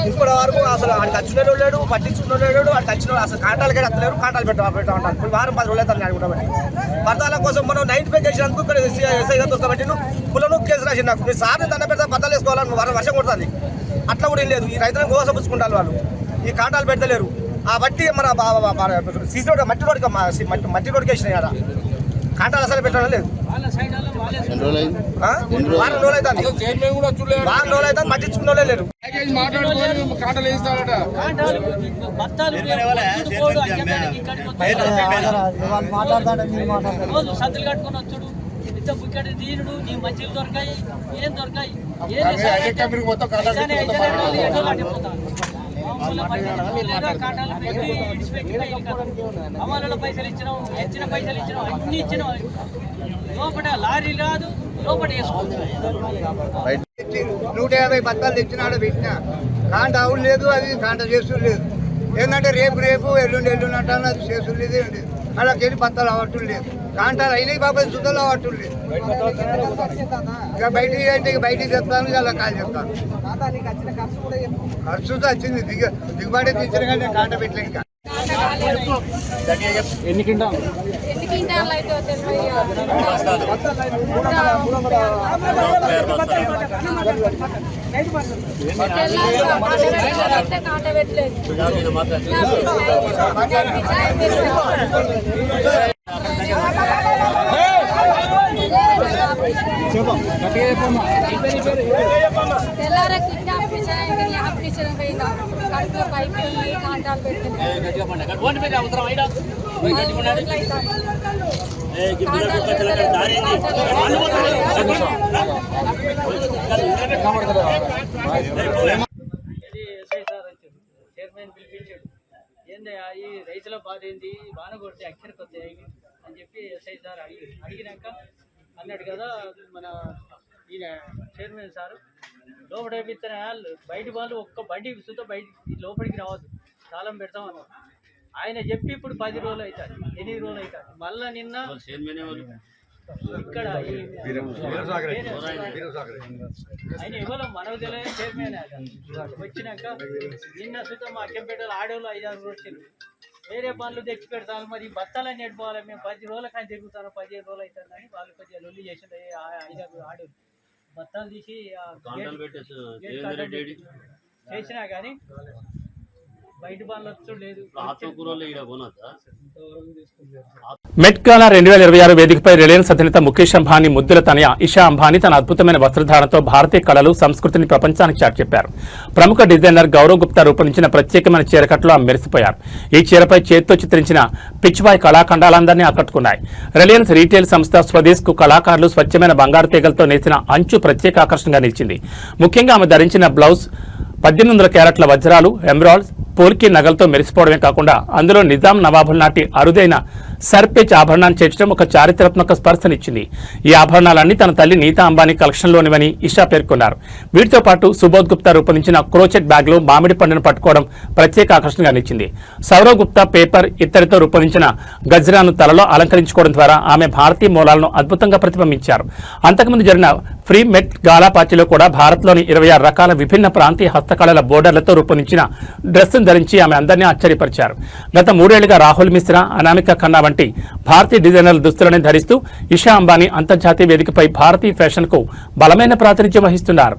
ఇప్పటి వరకు అసలు ఆడికి వచ్చిన లేడు, పట్టించుకున్న లేడు, ఆడికి వచ్చిన అసలు కాంటాలకే వస్తలేరు. కాంటాలు పెట్టమంటారు. ఇప్పుడు వారం 10 రోజులు అవుతాను అనుకుంటామని బత్తాల కోసం మనం 95 చేసినందుకు ఇక్కడ ఎస్ఐ గారు వస్తాబట్టి పులను కేసు రాసి నాకు మీ సార్ని దండ పెడితే బత్తాలు వేసుకోవాలని వర్షం కొడుతుంది. అట్లా కూడా ఏం లేదు. ఈ రైతులను గోసపుచ్చుకుంటారు వాళ్ళు. ఈ కాంటాలు పెడతలేరు. ఆ బట్టి మన సీసీ రోడ్ మట్టి రోడ్కి వేసినాయి కదా. కాంటాలు అసలు పెట్టడం లేదు. వారం రోజులు అవుతుంది. పట్టించుకున్న లేరు. సంతులు కట్టుకొని వచ్చాడు. ఇంత బుక్కడి దీనుడు నీ మంచిలు దొరకాయి, ఏం దొరకాయి కాటాలు పెట్టి అమలు పైసలు ఇచ్చినాం, ఇచ్చిన పైసలు ఇచ్చినాం, అన్ని ఇచ్చినాం. లోపల లారీ రాదు, లోపల 150 బత్తాలు తెచ్చినాడు పెట్టినా కాంట అవును లేదు. అది కాంట చేసుడు లేదు. ఏంటంటే రేపు ఎల్లుండి అంటాను. అది చేసుడు లేదు. అలాగే బత్తాలు అవ్వటం లేదు. కాంటాలు అయినాయి బాబాయ్ సుతలు అవ్వటం లేదు. ఇక బయటికి అంటే బయటికి చెప్తాను. అలా కాదు చెప్తాను. ఖర్చుతో వచ్చింది. దిగుబడి తెచ్చిన కానీ కాంట పెట్టలేదు. ఇంకా ఎన్ని క్వింటాలు అయితే కాంట పెట్టలేదు. తెల్లారా కడుపులో పైకి కాంటాలు చైర్మన్ పిలిపించాడు. ఏంది ఈ రైతుల బాధ ఏంది, వాన కొడితే అక్షరకు వస్తాయి అని చెప్పి ఎస్ఐ సార్ అడిగినాక అన్నాడు కదా మన ఈయన చైర్మన్ సార్, లోపల వేపిస్తున్న బయట వాళ్ళు ఒక్క బండి సుతో బయట లోపలికి రావద్దు, తాళం పెడతామన్నారు. ఆయన చెప్పి ఇప్పుడు 10 రోజులు అవుతాయి, 8 రోజులు అవుతాయి. మళ్ళా నిన్న ఇక్కడ ఆయన ఎవరో మనకు తెలియదు, చైర్మన్ వచ్చినాక నిన్న సుతం మా అక్కంపేటలో ఆడోళ్ళు 5-6 వచ్చారు. వేరే పనులు తెచ్చి పెడతాను. మరి బత్తాలని నెట్టుకోవాలి. మేము 10 రోజుల కానీ తిరుగుతాను, 15 రోజులు అవుతుంది అని వాళ్ళు కొద్దిగా లొల్లి చేసిండు. 5 ఆడోళ్ళు బత్తాలు తీసి చేసినా కానీ మెట్ గాలా 2026 వేదికపై రిలయన్స్ అధినేత ముఖేష్ అంబానీ ముద్దుల తనయ ఇషా అంబానీ తన అద్భుతమైన వస్త్రధారణతో భారతీయ కళలు సంస్కృతిని ప్రపంచానికి చాటి చెప్పారు. ప్రముఖ డిజైనర్ గౌరవ్ గుప్తా రూపొందించిన ప్రత్యేకమైన చీరకట్లో ఆమె మెరిసిపోయారు. ఈ చీరపై చేత్తో చిత్రించిన పిచ్వాయ్ కళాఖండాలందరినీ ఆకట్టుకున్నాయి. రిలయన్స్ రీటైల్ సంస్థ స్వదేశ్ కు కళాకారులు స్వచ్ఛమైన బంగారు తీగలతో నేసిన అంచు ప్రత్యేక ఆకర్షణగా నిలిచింది. ముఖ్యంగా ఆమె ధరించిన బ్లౌజ్ 1800 క్యారెట్ల వజ్రాలు, ఎమరాల్డ్స్, పోల్కి నగలతో మెరిసిపోవడమే కాకుండా అందులో నిజాం నవాబుల నాటి అరుదైన సర్పేచ్ ఆభరణాన్ని చేర్చడం ఒక చారిత్రాత్మక స్పర్శనిచ్చింది. ఈ ఆభరణాలన్నీ తన తల్లి నీతా అంబానీ కలెక్షన్లోనివని ఇషా పేర్కొన్నారు. వీటితో పాటు సుబోధ్ గుప్తా రూపొందించిన క్రోచెట్ బ్యాగ్లో మామిడి పండును పట్టుకోవడం ప్రత్యేక ఆకర్షణగా నిలిచింది. సౌరవ్ గుప్తా పేపర్ ఇత్తడితో రూపొందించిన గజ్రాను తలలో అలంకరించుకోవడం ద్వారా ఆమె భారతీయ మూలాలను అద్భుతంగా ప్రతిబింబించారు. అంతకుముందు జరిగిన ఫ్రీ మెట్ గాలా పార్టీలో కూడా భారత్లోని 26 రకాల విభిన్న ప్రాంతీయ హస్తకళల బోర్డర్లతో రూపొందించిన డ్రెస్సును ధరించి ఆమె అందరినీ ఆశ్చర్యపరిచారు. గత 3 ఏళ్లుగా రాహుల్ మిశ్రా, అనామిక ఖన్నా వంటి భారతీయ డిజైనర్ల దుస్తులను ధరిస్తూ ఇషా అంబానీ అంతర్జాతీయ వేదికపై భారతీయ ఫ్యాషన్ కు బలమైన ప్రాతినిధ్యం వహిస్తున్నారు.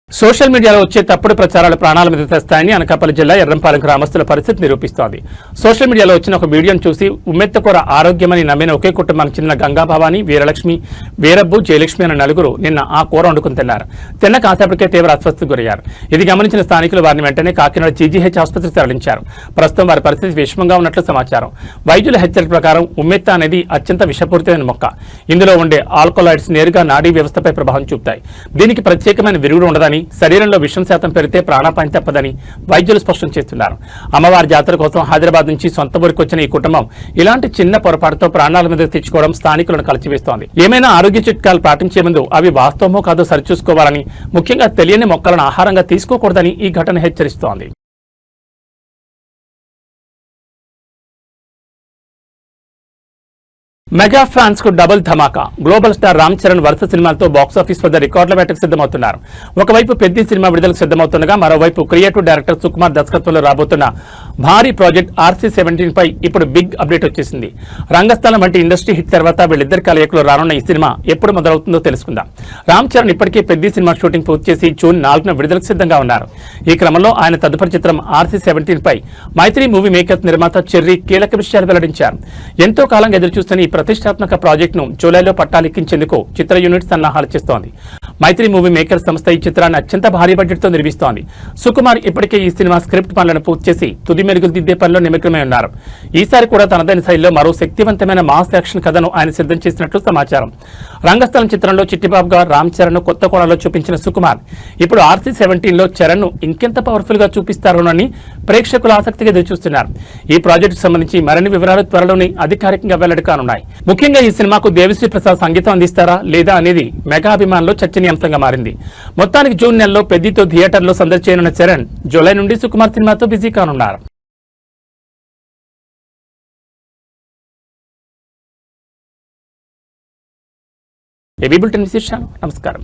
సోషల్ మీడియాలో వచ్చే తప్పుడు ప్రచారాలు ప్రాణాల మీద తెస్తాయని అనకాపల్లి జిల్లా ఎర్రంపాలెం గ్రామస్తుల పరిస్థితి నిరూపిస్తోంది. సోషల్ మీడియాలో వచ్చిన ఒక వీడియోను చూసి ఉమ్మెత్తకూర ఆరోగ్యమని నమ్మిన ఒకే కుటుంబానికి చెందిన గంగాభవాని, వీరలక్ష్మి, వీరబ్బు, జయలక్ష్మి అనే నలుగురు నిన్న ఆ కూర వండుకుని తిన్నారు. తిన్న కాసేపటికే తీవ్ర అస్వస్థతకు గురయ్యారు. ఇది గమనించిన స్థానికులు వారిని వెంటనే కాకినాడ జీజీహెచ్ ఆసుపత్రికి తరలించారు. ప్రస్తుతం వారి పరిస్థితి విషమంగా ఉన్నట్లు సమాచారం. వైద్యుల హెచ్చరిక ప్రకారం ఉమ్మెత్త అనేది అత్యంత విషపూరితమైన మొక్క. ఇందులో ఉండే ఆల్కలాయిడ్స్ నేరుగా నాడీ వ్యవస్థపై ప్రభావం చూపుతాయి. దీనికి ప్రత్యేకమైన విరుగుడు ఉండదని, శరీరంలో విషం శాతం పెరిగితే ప్రాణాపాయం తప్పదని వైద్యులు స్పష్టం చేస్తున్నారు. అమ్మవారి జాతర కోసం హైదరాబాద్ నుంచి సొంత ఊరికి వచ్చిన ఈ కుటుంబం ఇలాంటి చిన్న పొరపాటుతో ప్రాణాల మీద తెచ్చుకోవడం స్థానికులను కలిచివేస్తోంది. ఏమైనా ఆరోగ్య చిట్కాలు పాటించే ముందు అవి వాస్తవమో కాదో సరిచూసుకోవాలని, ముఖ్యంగా తెలియని మొక్కలను ఆహారంగా తీసుకోకూడదని ఈ ఘటన హెచ్చరిస్తోంది. మెగా ఫ్యాన్స్ కు డబుల్ ధమాకా. గ్లోబల్ స్టార్ రామ్ చరణ్ వరుస సినిమాలతో బాక్సాఫీస్ వద్ద రికార్డుల వేటకు సిద్ధమవుతున్నారు. ఒకవైపు పెద్ద సినిమా విడుదలకు సిద్ధమవుతుండగా మరోవైపు క్రియేటివ్ డైరెక్టర్ సుకుమార్ దర్శకత్వంలో రాబోతున్న భారీ ప్రాజెక్ట్ RC-17 పై ఇప్పుడు బిగ్ అప్డేట్ వచ్చేసింది. రంగస్థలం వంటి ఇండస్ట్రీ హిట్ తర్వాత వీళ్ళిద్దరి కలయికలో రానున్న ఈ సినిమా ఎప్పుడు మొదలవుతుందో తెలుసుకుందాం. రామ్ చరణ్ ఇప్పటికే పెద్ద సినిమా షూటింగ్ పూర్తి చేసి జూన్ 4న విడుదలకు సిద్ధంగా ఉన్నారు. ఈ క్రమంలో ఆయన తదుపరి చిత్రం RC-17 పై మైత్రి మూవీ మేకర్స్ నిర్మాత చెర్రీ కీలక విషయాలు వెల్లడించారు. ఎంతో కాలంగా ఎదురుచూస్తున్న ఈ ప్రతిష్టాత్మక ప్రాజెక్టును జూలైలో పట్టాలెక్కించేందుకు చిత్ర యూనిట్ సన్నాహాలు చేస్తోంది. మైత్రి మూవీ మేకర్స్ సంస్థ ఈ చిత్రాన్ని అత్యంత భారీ బడ్జెట్తో నిర్మిస్తోంది. సుకుమార్ ఇప్పటికే ఈ సినిమా స్క్రిప్ట్ పనులను పూర్తి చేసి తుది మెరుగులు దిద్దే పనిలో నిమగ్నమై ఉన్నారు. ఈసారి కూడా తనదైన శైలిలో మరో శక్తివంతమైన మాస్ యాక్షన్ కథను ఆయన సిద్ధం చేసినట్లు సమాచారం. రంగస్థలం చిత్రంలో చిట్టిబాబుగా రామ్ చరణ్ కొత్త కోణంలో చూపించిన సుకుమార్ ఇప్పుడు RC-17లో చరణ్ ను ఇంకెంత పవర్ఫుల్ గా చూపిస్తారోనని ప్రేక్షకులు ఆసక్తిగా ఎదురుచూస్తున్నారు. ఈ ప్రాజెక్టుకు సంబంధించి మరిన్ని వివరాలు త్వరలోనే అధికారికంగా వెల్లడి కానున్నాయి. ముఖ్యంగా ఈ సినిమాకు దేవిశ్రీ ప్రసాద్ సంగీతం అందిస్తారా లేదా అనేది మెగా అభిమానుల్లో చర్చనీయాంశంగా మారింది. మొత్తానికి జూన్ నెలలో పెద్దితో థియేటర్లో సందడి చేయనున్న చరణ్ జూలై నుండి సుకుమార్ సినిమాతో బిజీ కానున్నారు. ఏబీ బులెటిన్ విశేషాలు. నమస్కారం.